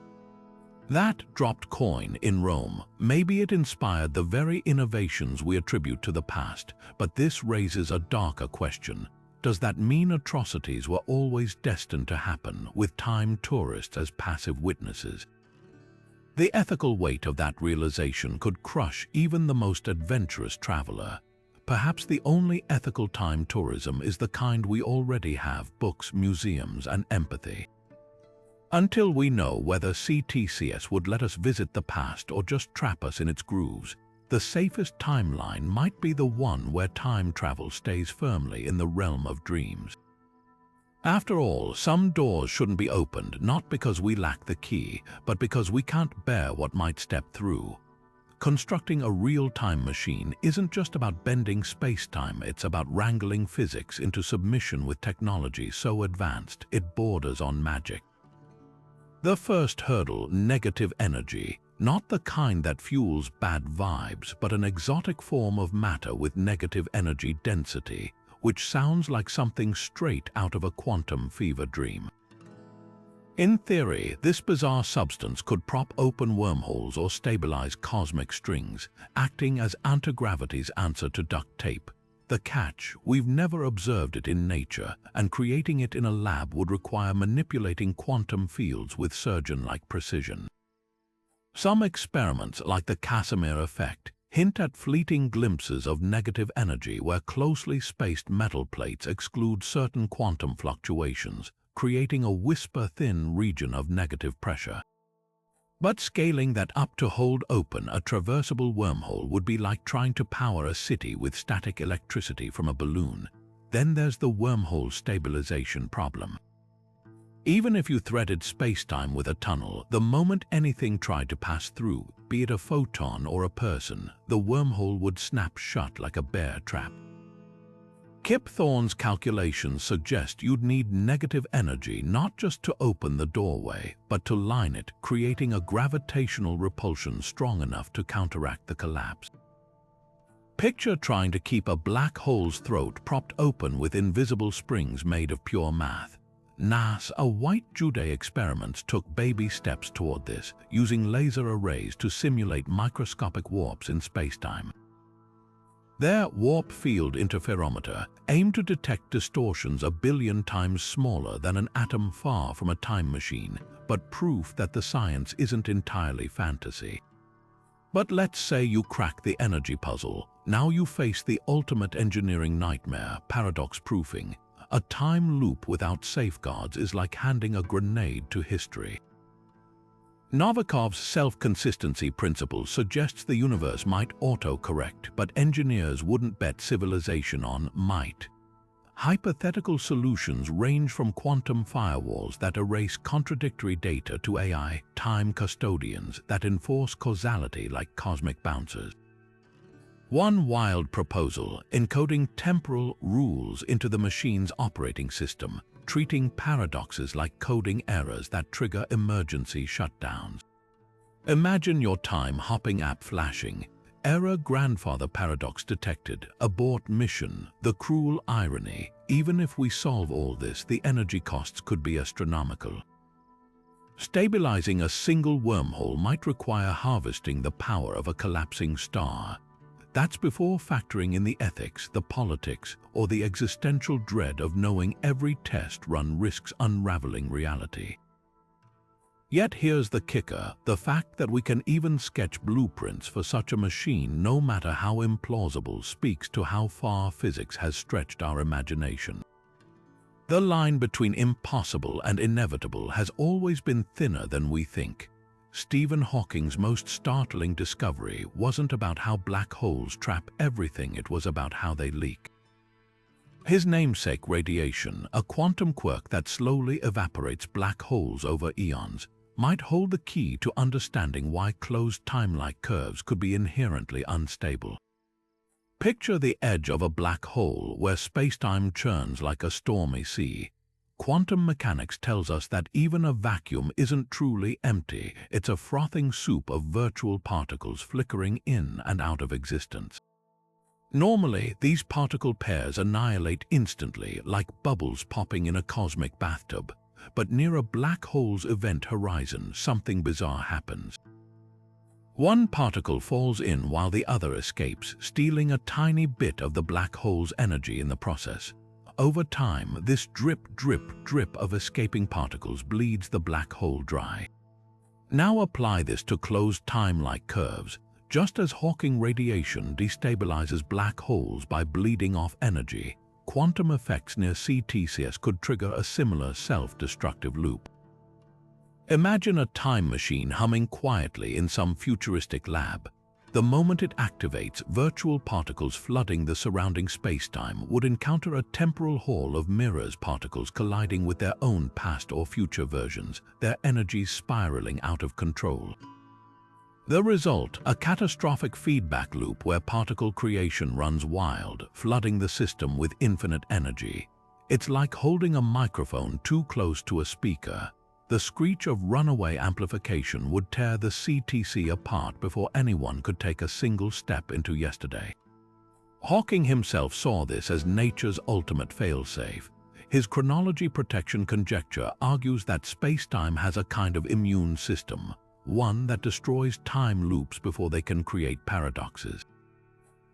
That dropped coin in Rome, maybe it inspired the very innovations we attribute to the past, but this raises a darker question. Does that mean atrocities were always destined to happen, with time tourists as passive witnesses? The ethical weight of that realization could crush even the most adventurous traveler. Perhaps the only ethical time tourism is the kind we already have: books, museums, and empathy. Until we know whether CTCs would let us visit the past or just trap us in its grooves, the safest timeline might be the one where time travel stays firmly in the realm of dreams. After all, some doors shouldn't be opened, not because we lack the key, but because we can't bear what might step through. Constructing a real time machine isn't just about bending space-time, it's about wrangling physics into submission with technology so advanced it borders on magic. The first hurdle: negative energy. Not the kind that fuels bad vibes, but an exotic form of matter with negative energy density, which sounds like something straight out of a quantum fever dream. In theory, this bizarre substance could prop open wormholes or stabilize cosmic strings, acting as anti-gravity's answer to duct tape. The catch: we've never observed it in nature, and creating it in a lab would require manipulating quantum fields with surgeon-like precision. Some experiments, like the Casimir effect, hint at fleeting glimpses of negative energy where closely spaced metal plates exclude certain quantum fluctuations, creating a whisper-thin region of negative pressure. But scaling that up to hold open a traversable wormhole would be like trying to power a city with static electricity from a balloon. Then there's the wormhole stabilization problem. Even if you threaded spacetime with a tunnel, the moment anything tried to pass through, be it a photon or a person, the wormhole would snap shut like a bear trap. Kip Thorne's calculations suggest you'd need negative energy not just to open the doorway, but to line it, creating a gravitational repulsion strong enough to counteract the collapse. Picture trying to keep a black hole's throat propped open with invisible springs made of pure math. NASA's White Jude experiments took baby steps toward this, using laser arrays to simulate microscopic warps in spacetime. Their warp field interferometer aimed to detect distortions 1 billion times smaller than an atom far from a time machine, but proof that the science isn't entirely fantasy. But let's say you crack the energy puzzle. Now you face the ultimate engineering nightmare, paradox proofing. A time loop without safeguards is like handing a grenade to history. Novikov's self-consistency principle suggests the universe might auto-correct, but engineers wouldn't bet civilization on might. Hypothetical solutions range from quantum firewalls that erase contradictory data to AI time custodians that enforce causality like cosmic bouncers. One wild proposal, encoding temporal rules into the machine's operating system, treating paradoxes like coding errors that trigger emergency shutdowns. Imagine your time-hopping app flashing. Error grandfather paradox detected. Abort mission. The cruel irony. Even if we solve all this, the energy costs could be astronomical. Stabilizing a single wormhole might require harvesting the power of a collapsing star. That's before factoring in the ethics, the politics, or the existential dread of knowing every test run risks unraveling reality. Yet here's the kicker, the fact that we can even sketch blueprints for such a machine, no matter how implausible, speaks to how far physics has stretched our imagination. The line between impossible and inevitable has always been thinner than we think. Stephen Hawking's most startling discovery wasn't about how black holes trap everything, it was about how they leak. His namesake radiation, a quantum quirk that slowly evaporates black holes over eons, might hold the key to understanding why closed timelike curves could be inherently unstable. Picture the edge of a black hole where spacetime churns like a stormy sea. Quantum mechanics tells us that even a vacuum isn't truly empty, it's a frothing soup of virtual particles flickering in and out of existence. Normally, these particle pairs annihilate instantly, like bubbles popping in a cosmic bathtub. But near a black hole's event horizon, something bizarre happens. One particle falls in while the other escapes, stealing a tiny bit of the black hole's energy in the process. Over time, this drip, drip, drip of escaping particles bleeds the black hole dry. Now apply this to closed time-like curves. Just as Hawking radiation destabilizes black holes by bleeding off energy, quantum effects near CTCs could trigger a similar self-destructive loop. Imagine a time machine humming quietly in some futuristic lab. The moment it activates, virtual particles flooding the surrounding spacetime would encounter a temporal hall of mirrors, particles colliding with their own past or future versions, their energies spiraling out of control. The result, a catastrophic feedback loop where particle creation runs wild, flooding the system with infinite energy. It's like holding a microphone too close to a speaker. The screech of runaway amplification would tear the CTC apart before anyone could take a single step into yesterday. Hawking himself saw this as nature's ultimate failsafe. His chronology protection conjecture argues that spacetime has a kind of immune system, one that destroys time loops before they can create paradoxes.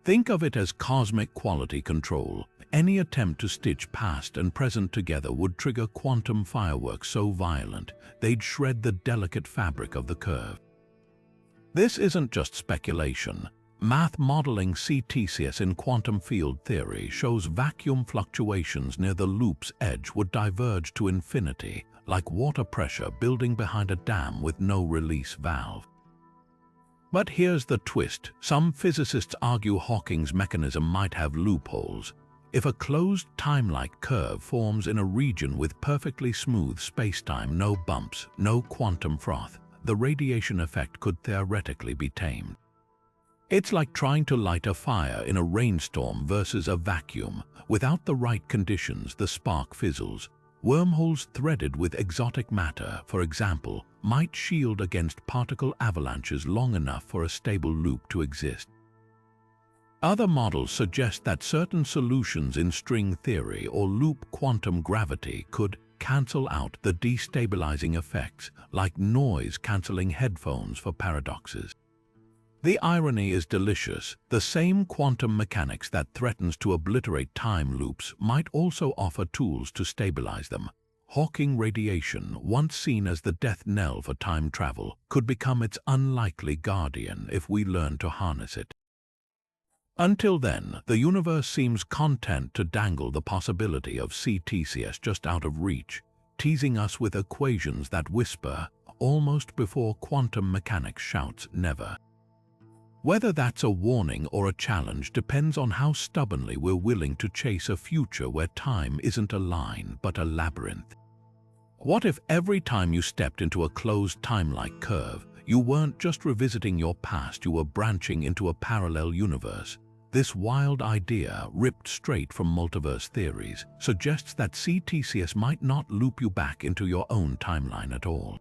Think of it as cosmic quality control. Any attempt to stitch past and present together would trigger quantum fireworks so violent they'd shred the delicate fabric of the curve. This isn't just speculation. Math modeling CTCs in quantum field theory shows vacuum fluctuations near the loop's edge would diverge to infinity, like water pressure building behind a dam with no release valve. But here's the twist. Some physicists argue Hawking's mechanism might have loopholes. If a closed time-like curve forms in a region with perfectly smooth spacetime, no bumps, no quantum froth, the radiation effect could theoretically be tamed. It's like trying to light a fire in a rainstorm versus a vacuum. Without the right conditions, the spark fizzles. Wormholes threaded with exotic matter, for example, might shield against particle avalanches long enough for a stable loop to exist. Other models suggest that certain solutions in string theory or loop quantum gravity could cancel out the destabilizing effects, like noise-canceling headphones for paradoxes. The irony is delicious. The same quantum mechanics that threatens to obliterate time loops might also offer tools to stabilize them. Hawking radiation, once seen as the death knell for time travel, could become its unlikely guardian if we learn to harness it. Until then, the universe seems content to dangle the possibility of CTCs just out of reach, teasing us with equations that whisper, almost before quantum mechanics shouts never. Whether that's a warning or a challenge depends on how stubbornly we're willing to chase a future where time isn't a line but a labyrinth. What if every time you stepped into a closed time-like curve, you weren't just revisiting your past, you were branching into a parallel universe? This wild idea, ripped straight from multiverse theories, suggests that CTCs might not loop you back into your own timeline at all.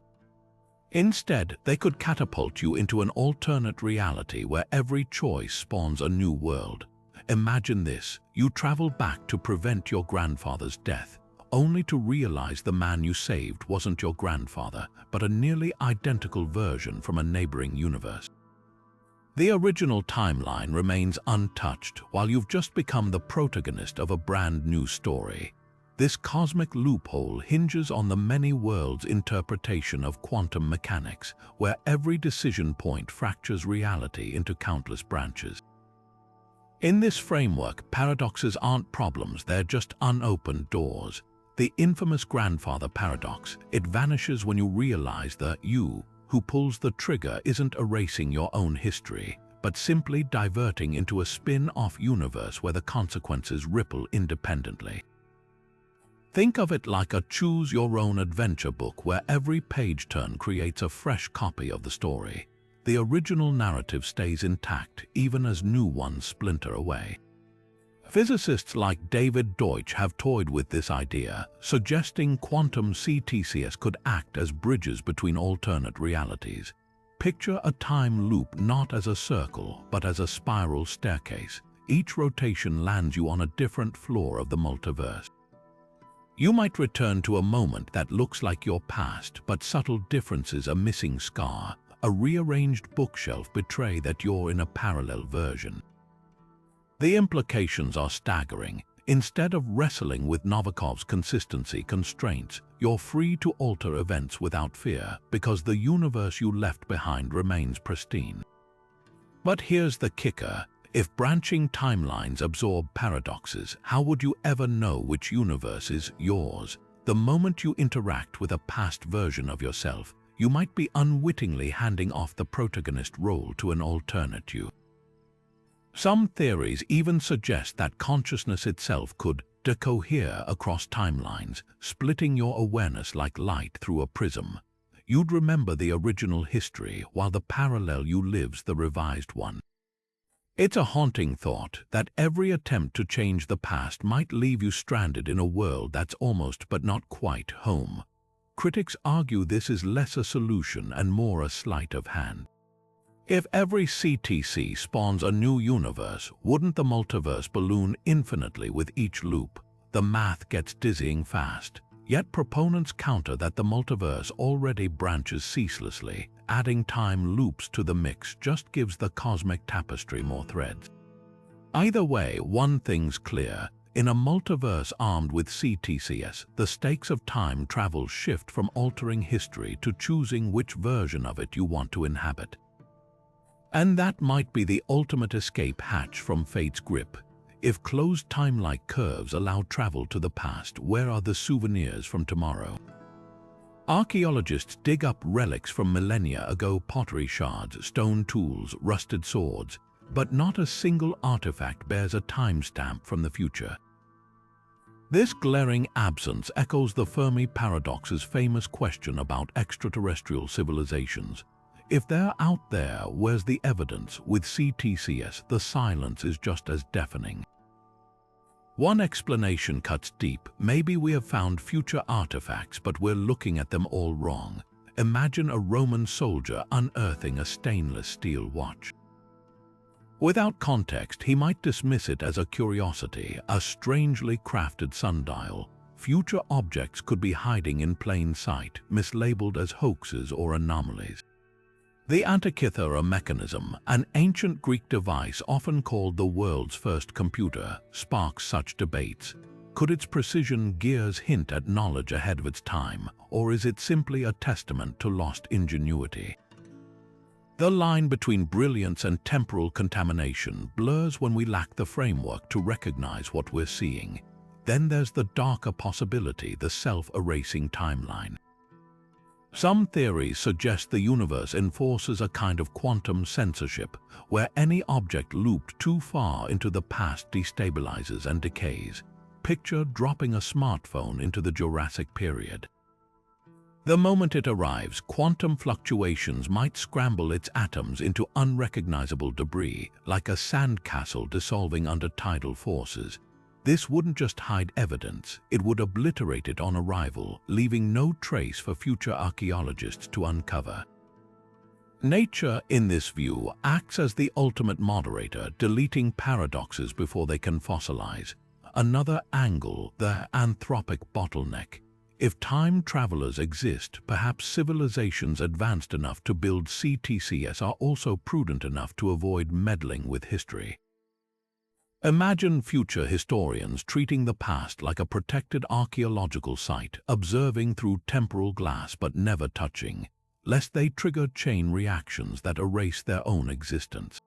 Instead, they could catapult you into an alternate reality where every choice spawns a new world. Imagine this: you travel back to prevent your grandfather's death, only to realize the man you saved wasn't your grandfather, but a nearly identical version from a neighboring universe. The original timeline remains untouched, while you've just become the protagonist of a brand new story. This cosmic loophole hinges on the many worlds interpretation of quantum mechanics, where every decision point fractures reality into countless branches. In this framework, paradoxes aren't problems, they're just unopened doors. The infamous grandfather paradox, it vanishes when you realize that you, who pulls the trigger, isn't erasing your own history, but simply diverting into a spin-off universe where the consequences ripple independently. Think of it like a choose-your-own-adventure book where every page turn creates a fresh copy of the story. The original narrative stays intact even as new ones splinter away. Physicists like David Deutsch have toyed with this idea, suggesting quantum CTCs could act as bridges between alternate realities. Picture a time loop not as a circle, but as a spiral staircase. Each rotation lands you on a different floor of the multiverse. You might return to a moment that looks like your past, but subtle differences, a missing scar, a rearranged bookshelf betray that you're in a parallel version. The implications are staggering. Instead of wrestling with Novikov's consistency constraints, you're free to alter events without fear, because the universe you left behind remains pristine. But here's the kicker. If branching timelines absorb paradoxes, how would you ever know which universe is yours? The moment you interact with a past version of yourself, you might be unwittingly handing off the protagonist role to an alternate you. Some theories even suggest that consciousness itself could decohere across timelines, splitting your awareness like light through a prism. You'd remember the original history, while the parallel you lives the revised one. It's a haunting thought that every attempt to change the past might leave you stranded in a world that's almost but not quite home. Critics argue this is less a solution and more a sleight of hand. If every CTC spawns a new universe, wouldn't the multiverse balloon infinitely with each loop? The math gets dizzying fast. Yet proponents counter that the multiverse already branches ceaselessly. Adding time loops to the mix just gives the cosmic tapestry more threads. Either way, one thing's clear. In a multiverse armed with CTCs, the stakes of time travel shift from altering history to choosing which version of it you want to inhabit. And that might be the ultimate escape hatch from fate's grip. If closed time-like curves allow travel to the past, where are the souvenirs from tomorrow? Archaeologists dig up relics from millennia ago: pottery shards, stone tools, rusted swords, but not a single artifact bears a timestamp from the future. This glaring absence echoes the Fermi paradox's famous question about extraterrestrial civilizations. If they're out there, where's the evidence? With CTCs, the silence is just as deafening. One explanation cuts deep. Maybe we have found future artifacts, but we're looking at them all wrong. Imagine a Roman soldier unearthing a stainless steel watch. Without context, he might dismiss it as a curiosity, a strangely crafted sundial. Future objects could be hiding in plain sight, mislabeled as hoaxes or anomalies. The Antikythera mechanism, an ancient Greek device often called the world's first computer, sparks such debates. Could its precision gears hint at knowledge ahead of its time, or is it simply a testament to lost ingenuity? The line between brilliance and temporal contamination blurs when we lack the framework to recognize what we're seeing. Then there's the darker possibility, the self-erasing timeline. Some theories suggest the universe enforces a kind of quantum censorship, where any object looped too far into the past destabilizes and decays. Picture dropping a smartphone into the Jurassic period. The moment it arrives, quantum fluctuations might scramble its atoms into unrecognizable debris, like a sandcastle dissolving under tidal forces. This wouldn't just hide evidence, it would obliterate it on arrival, leaving no trace for future archaeologists to uncover. Nature, in this view, acts as the ultimate moderator, deleting paradoxes before they can fossilize. Another angle, the anthropic bottleneck. If time travelers exist, perhaps civilizations advanced enough to build CTCs are also prudent enough to avoid meddling with history. Imagine future historians treating the past like a protected archaeological site, observing through temporal glass but never touching, lest they trigger chain reactions that erase their own existence.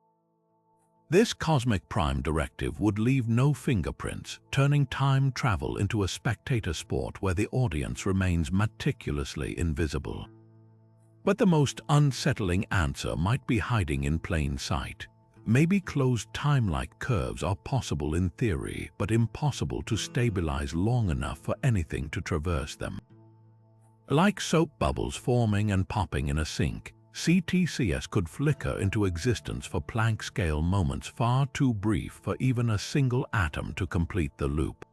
This cosmic prime directive would leave no fingerprints, turning time travel into a spectator sport where the audience remains meticulously invisible. But the most unsettling answer might be hiding in plain sight. Maybe closed Timelike curves are possible in theory, but impossible to stabilize long enough for anything to traverse them. Like soap bubbles forming and popping in a sink, CTCs could flicker into existence for Planck-scale moments far too brief for even a single atom to complete the loop.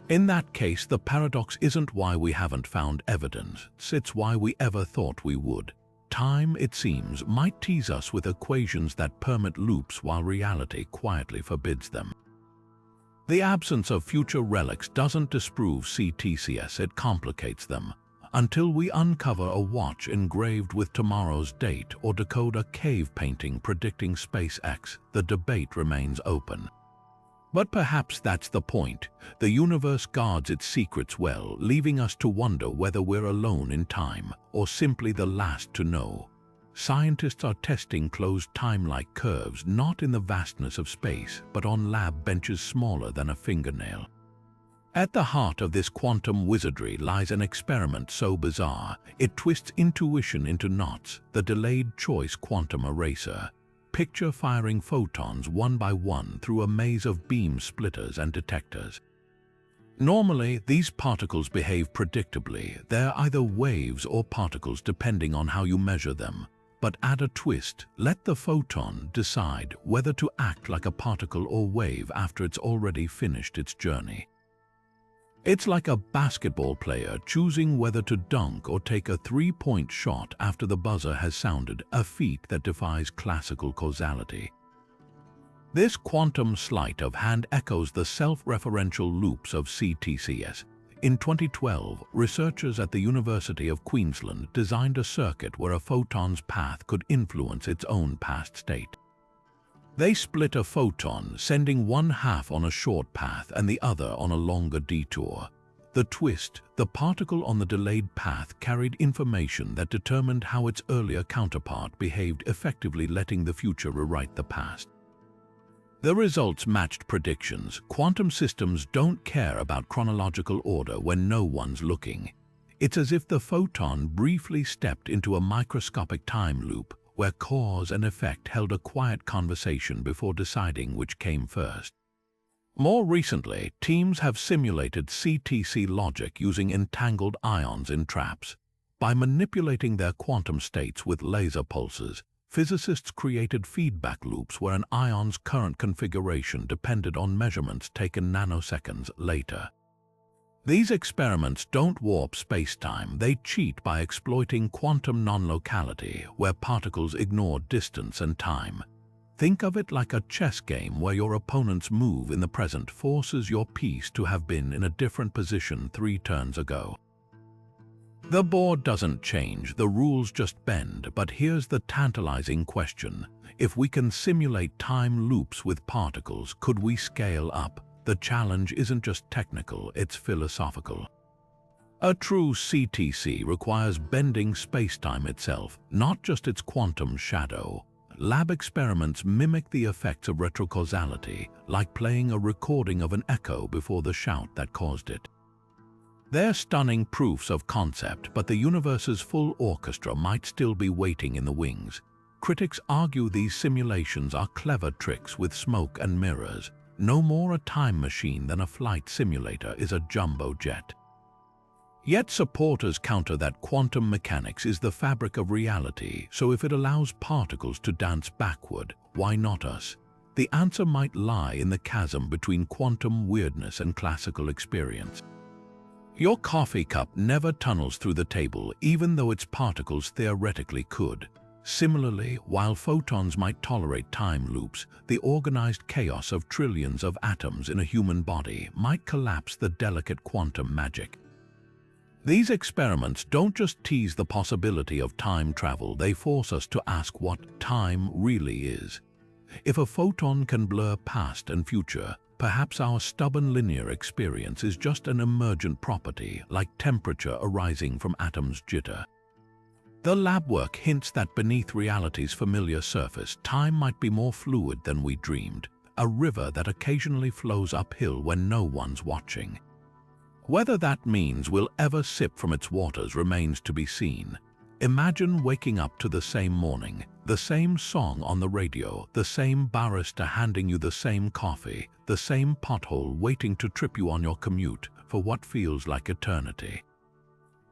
In that case, the paradox isn't why we haven't found evidence, it's why we ever thought we would. Time, it seems, might tease us with equations that permit loops while reality quietly forbids them. The absence of future relics doesn't disprove CTCs, it complicates them. Until we uncover a watch engraved with tomorrow's date or decode a cave painting predicting SpaceX, the debate remains open. But perhaps that's the point. The universe guards its secrets well, leaving us to wonder whether we're alone in time or simply the last to know. Scientists are testing closed time-like curves not in the vastness of space, but on lab benches smaller than a fingernail. At the heart of this quantum wizardry lies an experiment so bizarre, it twists intuition into knots, the delayed choice quantum eraser. Picture firing photons one by one through a maze of beam splitters and detectors. Normally, these particles behave predictably. They're either waves or particles depending on how you measure them. But add a twist, let the photon decide whether to act like a particle or wave after it's already finished its journey. It's like a basketball player choosing whether to dunk or take a three-point shot after the buzzer has sounded, a feat that defies classical causality. This quantum sleight of hand echoes the self-referential loops of CTCs. In 2012, researchers at the University of Queensland designed a circuit where a photon's path could influence its own past state. They split a photon, sending one half on a short path and the other on a longer detour. The twist, the particle on the delayed path carried information that determined how its earlier counterpart behaved, effectively letting the future rewrite the past. The results matched predictions. Quantum systems don't care about chronological order when no one's looking. It's as if the photon briefly stepped into a microscopic time loop, where cause and effect held a quiet conversation before deciding which came first. More recently, teams have simulated CTC logic using entangled ions in traps. By manipulating their quantum states with laser pulses, physicists created feedback loops where an ion's current configuration depended on measurements taken nanoseconds later. These experiments don't warp space-time, they cheat by exploiting quantum non-locality, where particles ignore distance and time. Think of it like a chess game where your opponent's move in the present forces your piece to have been in a different position 3 turns ago. The board doesn't change, the rules just bend, but here's the tantalizing question. If we can simulate time loops with particles, could we scale up? The challenge isn't just technical, it's philosophical. A true CTC requires bending space-time itself, not just its quantum shadow. Lab experiments mimic the effects of retrocausality, like playing a recording of an echo before the shout that caused it. They're stunning proofs of concept, but the universe's full orchestra might still be waiting in the wings. Critics argue these simulations are clever tricks with smoke and mirrors. No more a time machine than a flight simulator is a jumbo jet. Yet supporters counter that quantum mechanics is the fabric of reality, so if it allows particles to dance backward, why not us? The answer might lie in the chasm between quantum weirdness and classical experience. Your coffee cup never tunnels through the table, even though its particles theoretically could. Similarly, while photons might tolerate time loops, the organized chaos of trillions of atoms in a human body might collapse the delicate quantum magic. These experiments don't just tease the possibility of time travel, they force us to ask what time really is. If a photon can blur past and future, perhaps our stubborn linear experience is just an emergent property, like temperature arising from atoms' jitter. The lab work hints that beneath reality's familiar surface, time might be more fluid than we dreamed, a river that occasionally flows uphill when no one's watching. Whether that means we'll ever sip from its waters remains to be seen. Imagine waking up to the same morning, the same song on the radio, the same barista handing you the same coffee, the same pothole waiting to trip you on your commute for what feels like eternity.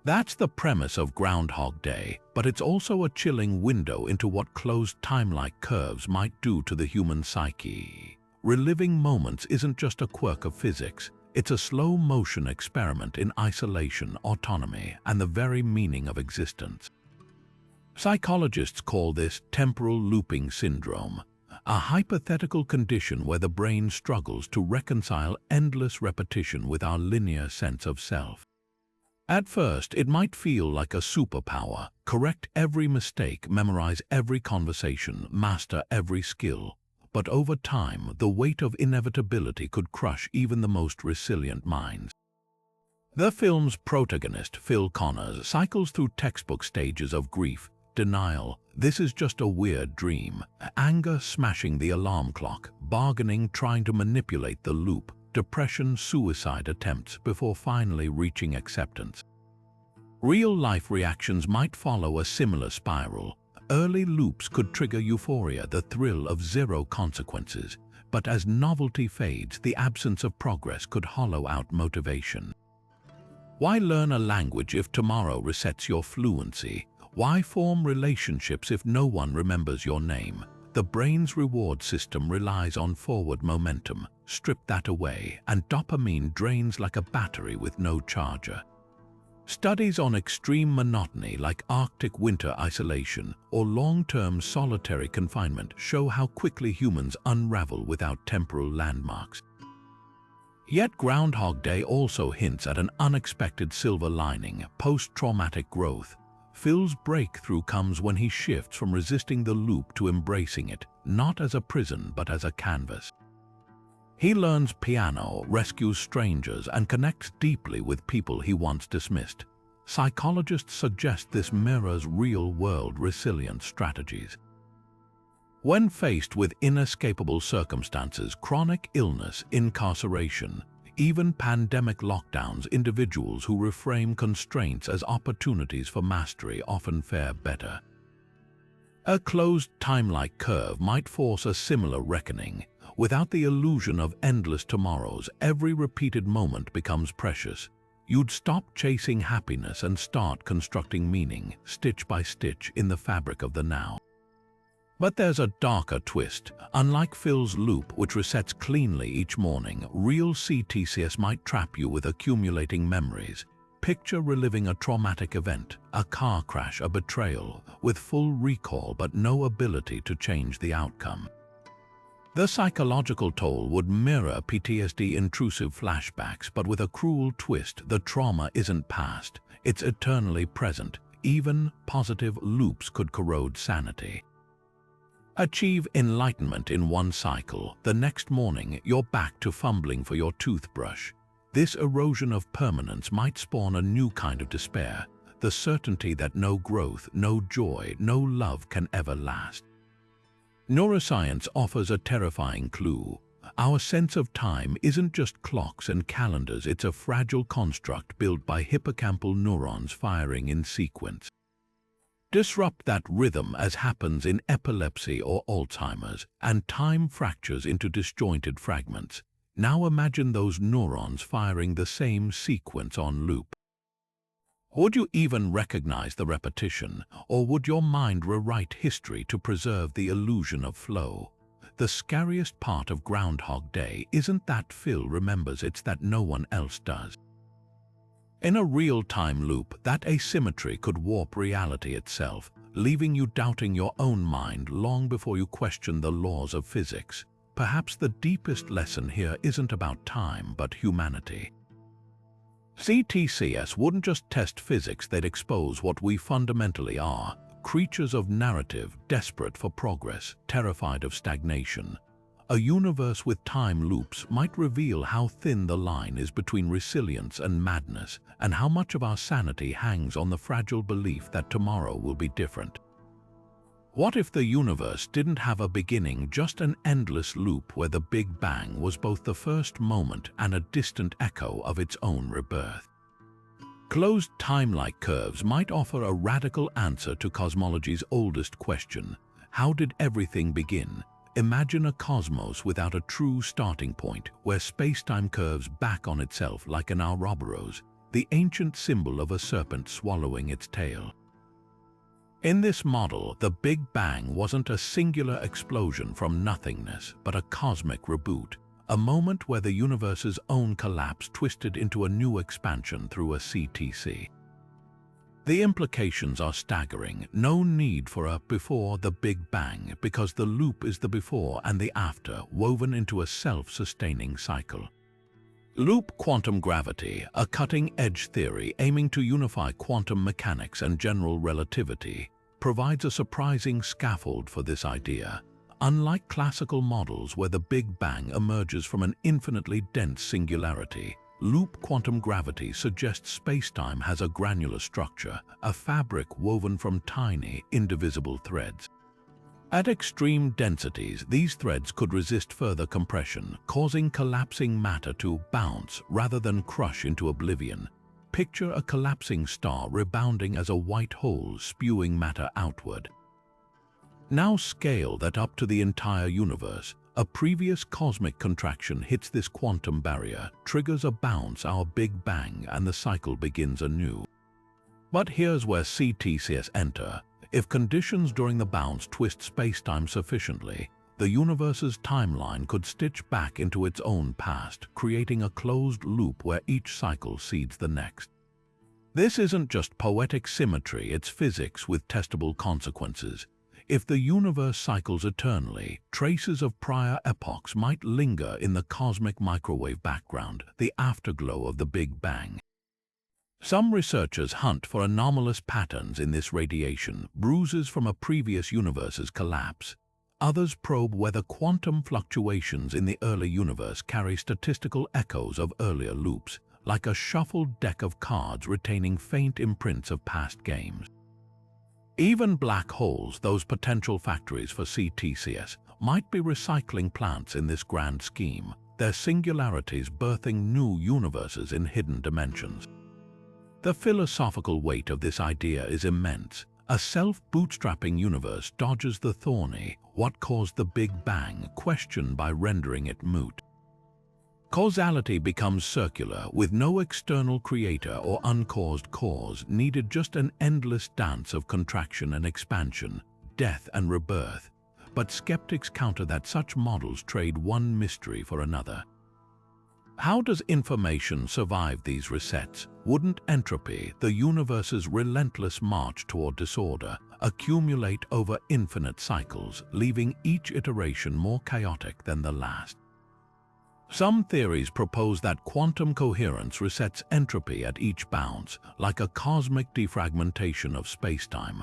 That's the premise of Groundhog Day, but it's also a chilling window into what closed Timelike curves might do to the human psyche. Reliving moments isn't just a quirk of physics, it's a slow-motion experiment in isolation, autonomy, and the very meaning of existence. Psychologists call this temporal looping syndrome, a hypothetical condition where the brain struggles to reconcile endless repetition with our linear sense of self. At first, it might feel like a superpower: correct every mistake, memorize every conversation, master every skill. But over time, the weight of inevitability could crush even the most resilient minds. The film's protagonist, Phil Connors, cycles through textbook stages of grief, denial, this is just a weird dream, anger smashing the alarm clock, bargaining trying to manipulate the loop, depression, suicide attempts before finally reaching acceptance. Real-life reactions might follow a similar spiral. Early loops could trigger euphoria, the thrill of zero consequences, but as novelty fades, the absence of progress could hollow out motivation. Why learn a language if tomorrow resets your fluency? Why form relationships if no one remembers your name? The brain's reward system relies on forward momentum. Strip that away, and dopamine drains like a battery with no charger. Studies on extreme monotony like Arctic winter isolation or long-term solitary confinement show how quickly humans unravel without temporal landmarks. Yet Groundhog Day also hints at an unexpected silver lining: post-traumatic growth. Phil's breakthrough comes when he shifts from resisting the loop to embracing it, not as a prison but as a canvas. He learns piano, rescues strangers, and connects deeply with people he once dismissed. Psychologists suggest this mirrors real-world resilience strategies. When faced with inescapable circumstances, chronic illness, incarceration, even pandemic lockdowns, individuals who reframe constraints as opportunities for mastery often fare better. A closed Timelike curve might force a similar reckoning. Without the illusion of endless tomorrows, every repeated moment becomes precious. You'd stop chasing happiness and start constructing meaning, stitch by stitch, in the fabric of the now. But there's a darker twist. Unlike Phil's loop, which resets cleanly each morning, real CTCs might trap you with accumulating memories. Picture reliving a traumatic event, a car crash, a betrayal, with full recall but no ability to change the outcome. The psychological toll would mirror PTSD intrusive flashbacks, but with a cruel twist. The trauma isn't past, it's eternally present. Even positive loops could corrode sanity. Achieve enlightenment in one cycle, the next morning you're back to fumbling for your toothbrush. This erosion of permanence might spawn a new kind of despair, the certainty that no growth, no joy, no love can ever last. Neuroscience offers a terrifying clue. Our sense of time isn't just clocks and calendars, it's a fragile construct built by hippocampal neurons firing in sequence. Disrupt that rhythm, as happens in epilepsy or Alzheimer's, and time fractures into disjointed fragments. Now imagine those neurons firing the same sequence on loop. Would you even recognize the repetition, or would your mind rewrite history to preserve the illusion of flow? The scariest part of Groundhog Day isn't that Phil remembers, it's that no one else does. In a real-time loop, that asymmetry could warp reality itself, leaving you doubting your own mind long before you question the laws of physics. Perhaps the deepest lesson here isn't about time, but humanity. CTCs wouldn't just test physics, they'd expose what we fundamentally are: creatures of narrative, desperate for progress, terrified of stagnation. A universe with time loops might reveal how thin the line is between resilience and madness, and how much of our sanity hangs on the fragile belief that tomorrow will be different. What if the universe didn't have a beginning, just an endless loop where the Big Bang was both the first moment and a distant echo of its own rebirth? Closed time-like curves might offer a radical answer to cosmology's oldest question: how did everything begin? Imagine a cosmos without a true starting point, where space-time curves back on itself like an Ouroboros, the ancient symbol of a serpent swallowing its tail. In this model, the Big Bang wasn't a singular explosion from nothingness, but a cosmic reboot, a moment where the universe's own collapse twisted into a new expansion through a CTC. The implications are staggering. No need for a before the Big Bang, because the loop is the before and the after, woven into a self-sustaining cycle. Loop quantum gravity, a cutting-edge theory aiming to unify quantum mechanics and general relativity, provides a surprising scaffold for this idea. Unlike classical models where the Big Bang emerges from an infinitely dense singularity, loop quantum gravity suggests spacetime has a granular structure, a fabric woven from tiny, indivisible threads. At extreme densities, these threads could resist further compression, causing collapsing matter to bounce rather than crush into oblivion. Picture a collapsing star rebounding as a white hole spewing matter outward. Now scale that up to the entire universe. A previous cosmic contraction hits this quantum barrier, triggers a bounce, our Big Bang, and the cycle begins anew. But here's where CTCs enter. If conditions during the bounce twist spacetime sufficiently, the universe's timeline could stitch back into its own past, creating a closed loop where each cycle seeds the next. This isn't just poetic symmetry, it's physics with testable consequences. If the universe cycles eternally, traces of prior epochs might linger in the cosmic microwave background, the afterglow of the Big Bang. Some researchers hunt for anomalous patterns in this radiation, bruises from a previous universe's collapse. Others probe whether quantum fluctuations in the early universe carry statistical echoes of earlier loops, like a shuffled deck of cards retaining faint imprints of past games. Even black holes, those potential factories for CTCs, might be recycling plants in this grand scheme, their singularities birthing new universes in hidden dimensions. The philosophical weight of this idea is immense. A self-bootstrapping universe dodges the thorny, what caused the Big Bang question by rendering it moot. Causality becomes circular, with no external creator or uncaused cause needed, just an endless dance of contraction and expansion, death and rebirth. But skeptics counter that such models trade one mystery for another. How does information survive these resets? Wouldn't entropy, the universe's relentless march toward disorder, accumulate over infinite cycles, leaving each iteration more chaotic than the last? Some theories propose that quantum coherence resets entropy at each bounce, like a cosmic defragmentation of spacetime.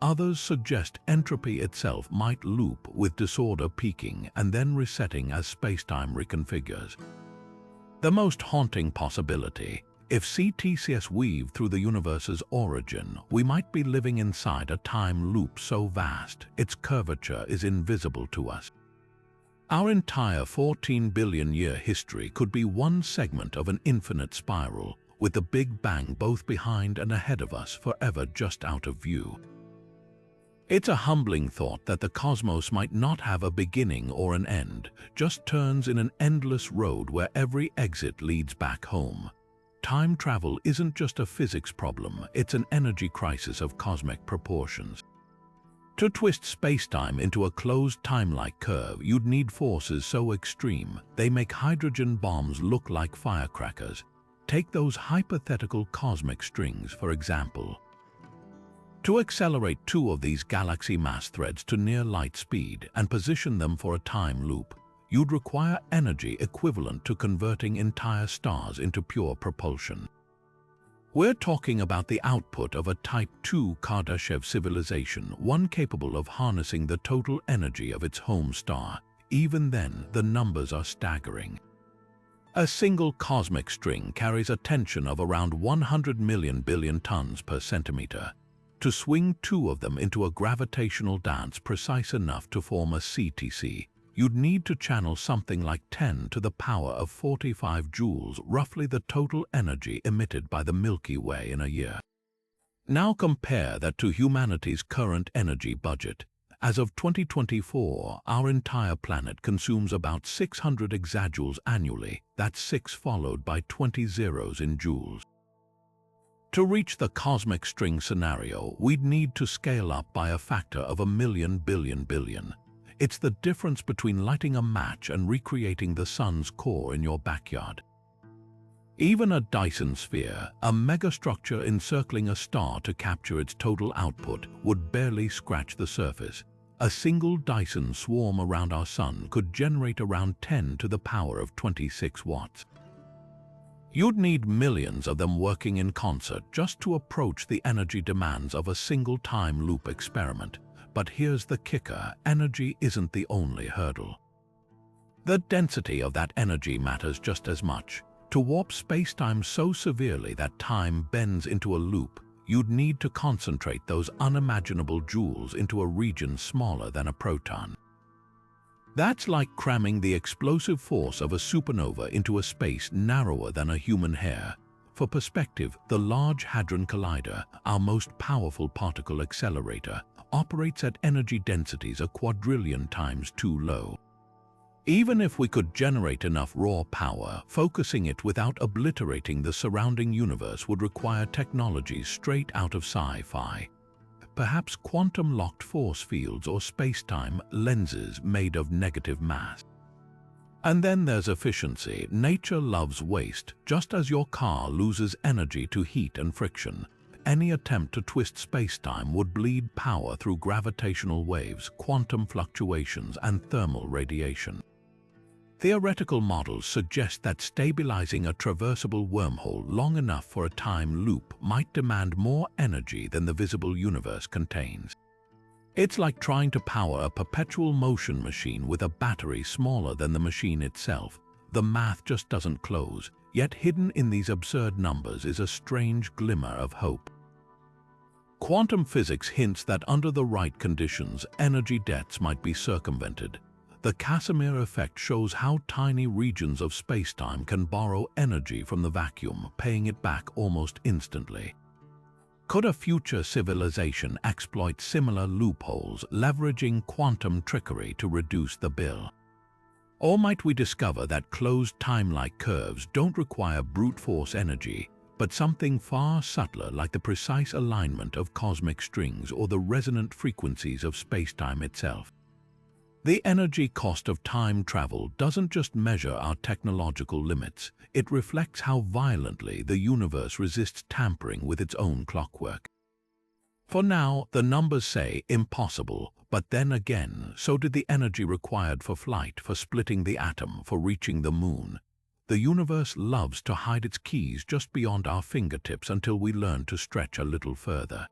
Others suggest entropy itself might loop, with disorder peaking and then resetting as spacetime reconfigures. The most haunting possibility: if CTCs weave through the universe's origin, we might be living inside a time loop so vast its curvature is invisible to us. Our entire 14 billion-year history could be one segment of an infinite spiral, with the Big Bang both behind and ahead of us, forever just out of view. It's a humbling thought that the cosmos might not have a beginning or an end, just turns in an endless road where every exit leads back home. Time travel isn't just a physics problem, it's an energy crisis of cosmic proportions. To twist spacetime into a closed time-like curve, you'd need forces so extreme they make hydrogen bombs look like firecrackers. Take those hypothetical cosmic strings, for example. To accelerate two of these galaxy mass threads to near light speed and position them for a time loop, you'd require energy equivalent to converting entire stars into pure propulsion. We're talking about the output of a Type II Kardashev civilization, one capable of harnessing the total energy of its home star. Even then, the numbers are staggering. A single cosmic string carries a tension of around 100 million billion tons per centimeter. To swing two of them into a gravitational dance precise enough to form a CTC, you'd need to channel something like 10 to the power of 45 joules, roughly the total energy emitted by the Milky Way in a year. Now compare that to humanity's current energy budget. As of 2024, our entire planet consumes about 600 exajoules annually. That's 6 followed by 20 zeros in joules. To reach the cosmic string scenario, we'd need to scale up by a factor of 1,000,000 billion. It's the difference between lighting a match and recreating the sun's core in your backyard. Even a Dyson sphere, a megastructure encircling a star to capture its total output, would barely scratch the surface. A single Dyson swarm around our sun could generate around 10 to the power of 26 watts. You'd need millions of them working in concert just to approach the energy demands of a single time loop experiment. But here's the kicker: energy isn't the only hurdle. The density of that energy matters just as much. To warp spacetime so severely that time bends into a loop, you'd need to concentrate those unimaginable joules into a region smaller than a proton. That's like cramming the explosive force of a supernova into a space narrower than a human hair. For perspective, the Large Hadron Collider, our most powerful particle accelerator, operates at energy densities a quadrillion times too low. Even if we could generate enough raw power, focusing it without obliterating the surrounding universe would require technologies straight out of sci-fi. Perhaps quantum-locked force fields or space-time lenses made of negative mass. And then there's efficiency. Nature loves waste. Just as your car loses energy to heat and friction, any attempt to twist spacetime would bleed power through gravitational waves, quantum fluctuations, and thermal radiation. Theoretical models suggest that stabilizing a traversable wormhole long enough for a time loop might demand more energy than the visible universe contains. It's like trying to power a perpetual motion machine with a battery smaller than the machine itself. The math just doesn't close, yet hidden in these absurd numbers is a strange glimmer of hope. Quantum physics hints that under the right conditions, energy debts might be circumvented. The Casimir effect shows how tiny regions of spacetime can borrow energy from the vacuum, paying it back almost instantly. Could a future civilization exploit similar loopholes, leveraging quantum trickery to reduce the bill? Or might we discover that closed time-like curves don't require brute force energy, but something far subtler like the precise alignment of cosmic strings or the resonant frequencies of space-time itself? The energy cost of time travel doesn't just measure our technological limits, it reflects how violently the universe resists tampering with its own clockwork. For now, the numbers say impossible, but then again, so did the energy required for flight, for splitting the atom, for reaching the moon. The universe loves to hide its keys just beyond our fingertips until we learn to stretch a little further.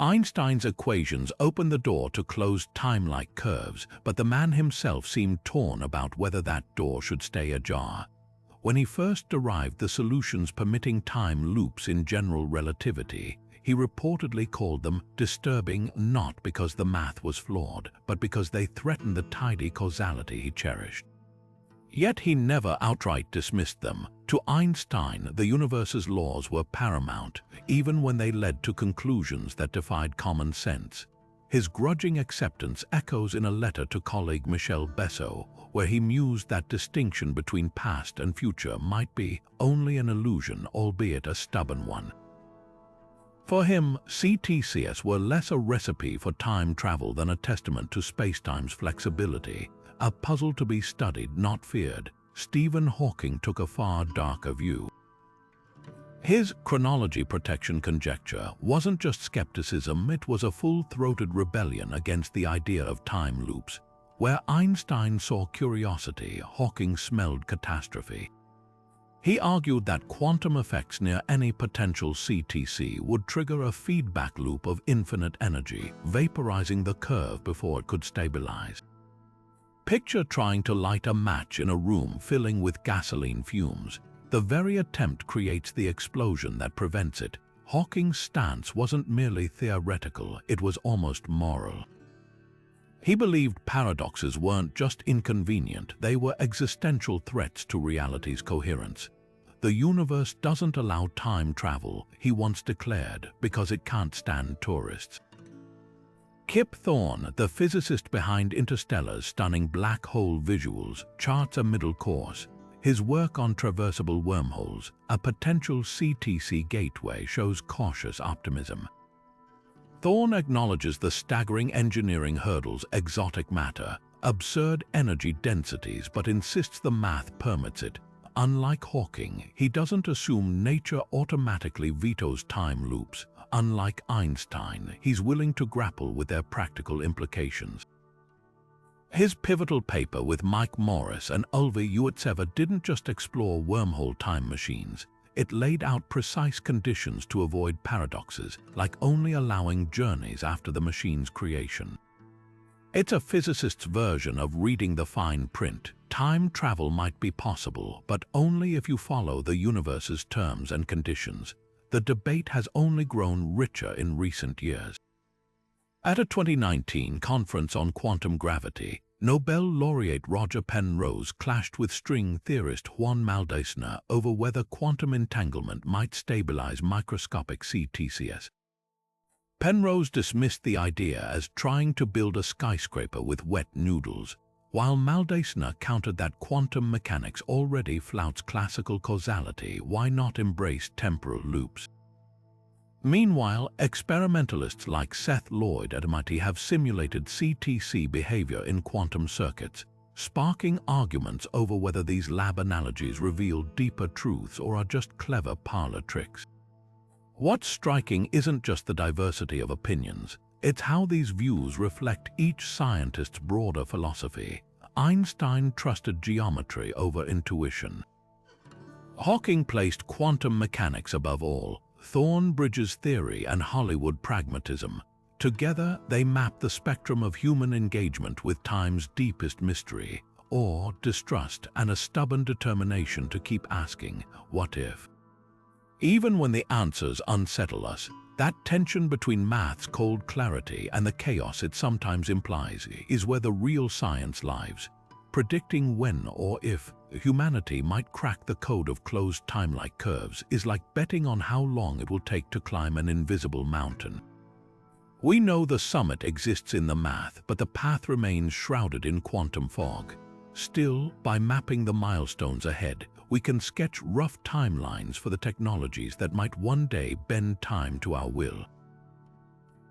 Einstein's equations opened the door to closed time-like curves, but the man himself seemed torn about whether that door should stay ajar. When he first derived the solutions permitting time loops in general relativity, he reportedly called them disturbing, not because the math was flawed, but because they threatened the tidy causality he cherished. Yet he never outright dismissed them. To Einstein, the universe's laws were paramount, even when they led to conclusions that defied common sense. His grudging acceptance echoes in a letter to colleague Michel Besso, where he mused that distinction between past and future might be only an illusion, albeit a stubborn one. For him, CTCs were less a recipe for time travel than a testament to spacetime's flexibility, a puzzle to be studied, not feared. Stephen Hawking took a far darker view. His chronology protection conjecture wasn't just skepticism, it was a full-throated rebellion against the idea of time loops. Where Einstein saw curiosity, Hawking smelled catastrophe. He argued that quantum effects near any potential CTC would trigger a feedback loop of infinite energy, vaporizing the curve before it could stabilize. Picture trying to light a match in a room filling with gasoline fumes. The very attempt creates the explosion that prevents it. Hawking's stance wasn't merely theoretical, it was almost moral. He believed paradoxes weren't just inconvenient, they were existential threats to reality's coherence. The universe doesn't allow time travel, he once declared, because it can't stand tourists. Kip Thorne, the physicist behind Interstellar's stunning black hole visuals, charts a middle course. His work on traversable wormholes, a potential CTC gateway, shows cautious optimism. Thorne acknowledges the staggering engineering hurdles, exotic matter, absurd energy densities, but insists the math permits it. Unlike Hawking, he doesn't assume nature automatically vetoes time loops. Unlike Einstein, he's willing to grapple with their practical implications. His pivotal paper with Mike Morris and Ulvi Uetseva didn't just explore wormhole time machines. It laid out precise conditions to avoid paradoxes, like only allowing journeys after the machine's creation. It's a physicist's version of reading the fine print. Time travel might be possible, but only if you follow the universe's terms and conditions. The debate has only grown richer in recent years. At a 2019 conference on quantum gravity, Nobel laureate Roger Penrose clashed with string theorist Juan Maldacena over whether quantum entanglement might stabilize microscopic CTCs. Penrose dismissed the idea as trying to build a skyscraper with wet noodles, while Maldacena countered that quantum mechanics already flouts classical causality. Why not embrace temporal loops? Meanwhile, experimentalists like Seth Lloyd at MIT have simulated CTC behavior in quantum circuits, sparking arguments over whether these lab analogies reveal deeper truths or are just clever parlor tricks. What's striking isn't just the diversity of opinions, it's how these views reflect each scientist's broader philosophy. Einstein trusted geometry over intuition. Hawking placed quantum mechanics above all. Thorne bridges theory and Hollywood pragmatism. Together, they map the spectrum of human engagement with time's deepest mystery, awe, distrust, and a stubborn determination to keep asking, what if? Even when the answers unsettle us, that tension between math's cold clarity and the chaos it sometimes implies is where the real science lies. Predicting when or if humanity might crack the code of closed time-like curves is like betting on how long it will take to climb an invisible mountain. We know the summit exists in the math, but the path remains shrouded in quantum fog. Still, by mapping the milestones ahead, we can sketch rough timelines for the technologies that might one day bend time to our will.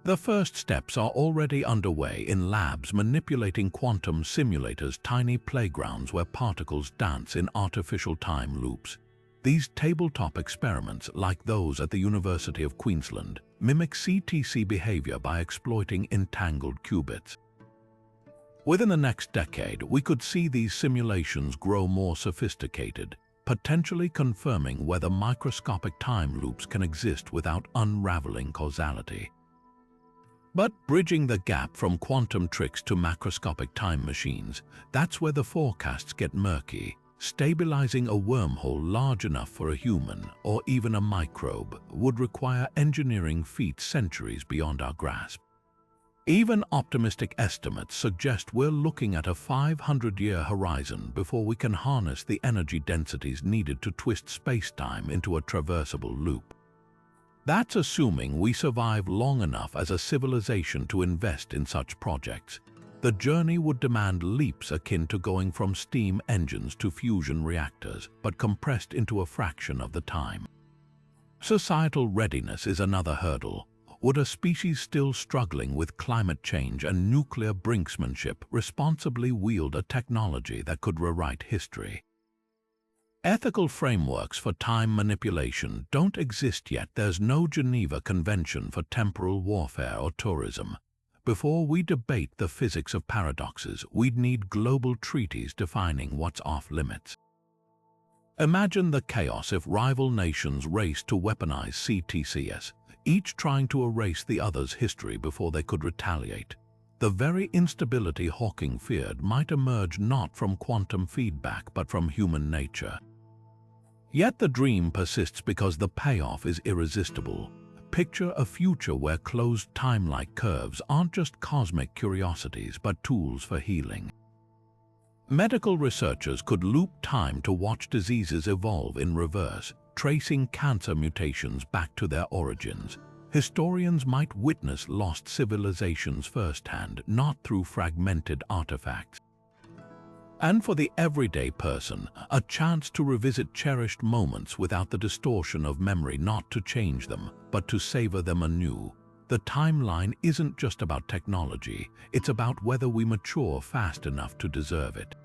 The first steps are already underway in labs manipulating quantum simulators, tiny playgrounds where particles dance in artificial time loops. These tabletop experiments, like those at the University of Queensland, mimic CTC behavior by exploiting entangled qubits. Within the next decade, we could see these simulations grow more sophisticated, potentially confirming whether microscopic time loops can exist without unraveling causality. But bridging the gap from quantum tricks to macroscopic time machines, that's where the forecasts get murky. Stabilizing a wormhole large enough for a human, or even a microbe, would require engineering feats centuries beyond our grasp. Even optimistic estimates suggest we're looking at a 500-year horizon before we can harness the energy densities needed to twist space-time into a traversable loop. That's assuming we survive long enough as a civilization to invest in such projects. The journey would demand leaps akin to going from steam engines to fusion reactors, but compressed into a fraction of the time. Societal readiness is another hurdle. Would a species still struggling with climate change and nuclear brinksmanship responsibly wield a technology that could rewrite history? Ethical frameworks for time manipulation don't exist yet. There's no Geneva Convention for temporal warfare or tourism. Before we debate the physics of paradoxes, we'd need global treaties defining what's off-limits. Imagine the chaos if rival nations raced to weaponize CTCs, each trying to erase the other's history before they could retaliate. The very instability Hawking feared might emerge not from quantum feedback but from human nature. Yet the dream persists because the payoff is irresistible. Picture a future where closed time-like curves aren't just cosmic curiosities but tools for healing. Medical researchers could loop time to watch diseases evolve in reverse, tracing cancer mutations back to their origins. Historians might witness lost civilizations firsthand, not through fragmented artifacts. And for the everyday person, a chance to revisit cherished moments without the distortion of memory, not to change them, but to savor them anew. The timeline isn't just about technology, it's about whether we mature fast enough to deserve it.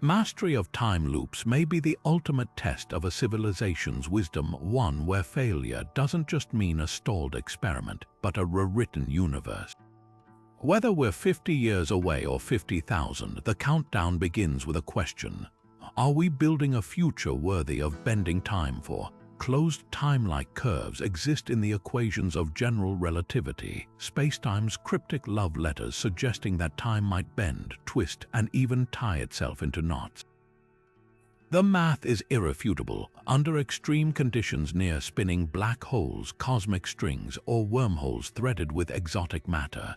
Mastery of time loops may be the ultimate test of a civilization's wisdom, one where failure doesn't just mean a stalled experiment, but a rewritten universe. Whether we're 50 years away or 50,000, the countdown begins with a question. Are we building a future worthy of bending time for? Closed time-like curves exist in the equations of general relativity, spacetime's cryptic love letters suggesting that time might bend, twist, and even tie itself into knots. The math is irrefutable. Under extreme conditions near spinning black holes, cosmic strings, or wormholes threaded with exotic matter,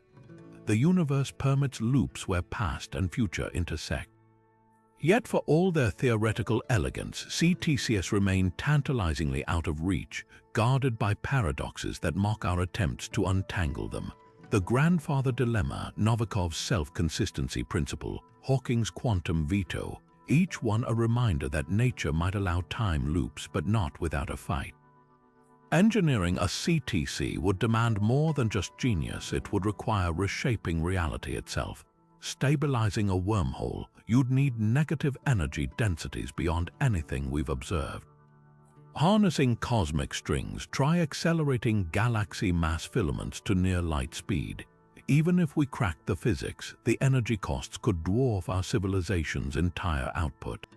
the universe permits loops where past and future intersect. Yet for all their theoretical elegance, CTCs remain tantalizingly out of reach, guarded by paradoxes that mock our attempts to untangle them. The grandfather dilemma, Novikov's self-consistency principle, Hawking's quantum veto, each one a reminder that nature might allow time loops but not without a fight. Engineering a CTC would demand more than just genius. It would require reshaping reality itself. Stabilizing a wormhole, you'd need negative energy densities beyond anything we've observed. Harnessing cosmic strings, try accelerating galaxy mass filaments to near light speed. Even if we cracked the physics, the energy costs could dwarf our civilization's entire output.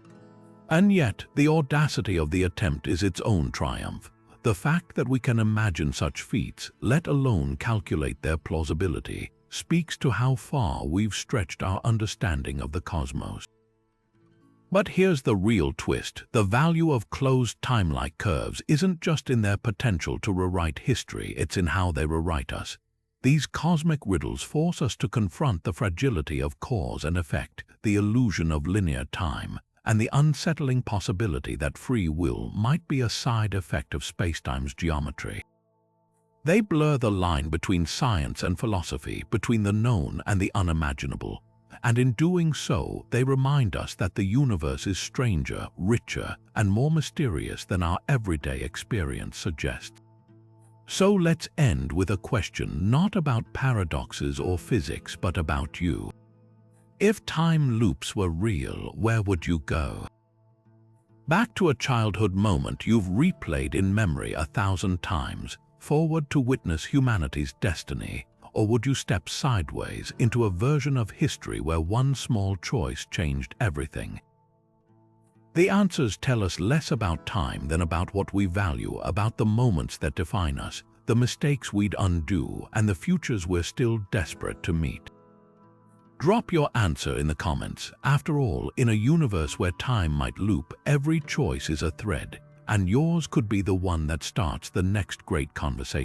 And yet, the audacity of the attempt is its own triumph. The fact that we can imagine such feats, let alone calculate their plausibility, speaks to how far we've stretched our understanding of the cosmos. But here's the real twist. The value of closed time-like curves isn't just in their potential to rewrite history, it's in how they rewrite us. These cosmic riddles force us to confront the fragility of cause and effect, the illusion of linear time, and the unsettling possibility that free will might be a side effect of spacetime's geometry. They blur the line between science and philosophy, between the known and the unimaginable, and in doing so, they remind us that the universe is stranger, richer, and more mysterious than our everyday experience suggests. So let's end with a question not about paradoxes or physics, but about you. If time loops were real, where would you go? Back to a childhood moment you've replayed in memory 1,000 times, forward to witness humanity's destiny, or would you step sideways into a version of history where one small choice changed everything? The answers tell us less about time than about what we value, about the moments that define us, the mistakes we'd undo, and the futures we're still desperate to meet. Drop your answer in the comments. After all, in a universe where time might loop, every choice is a thread, and yours could be the one that starts the next great conversation.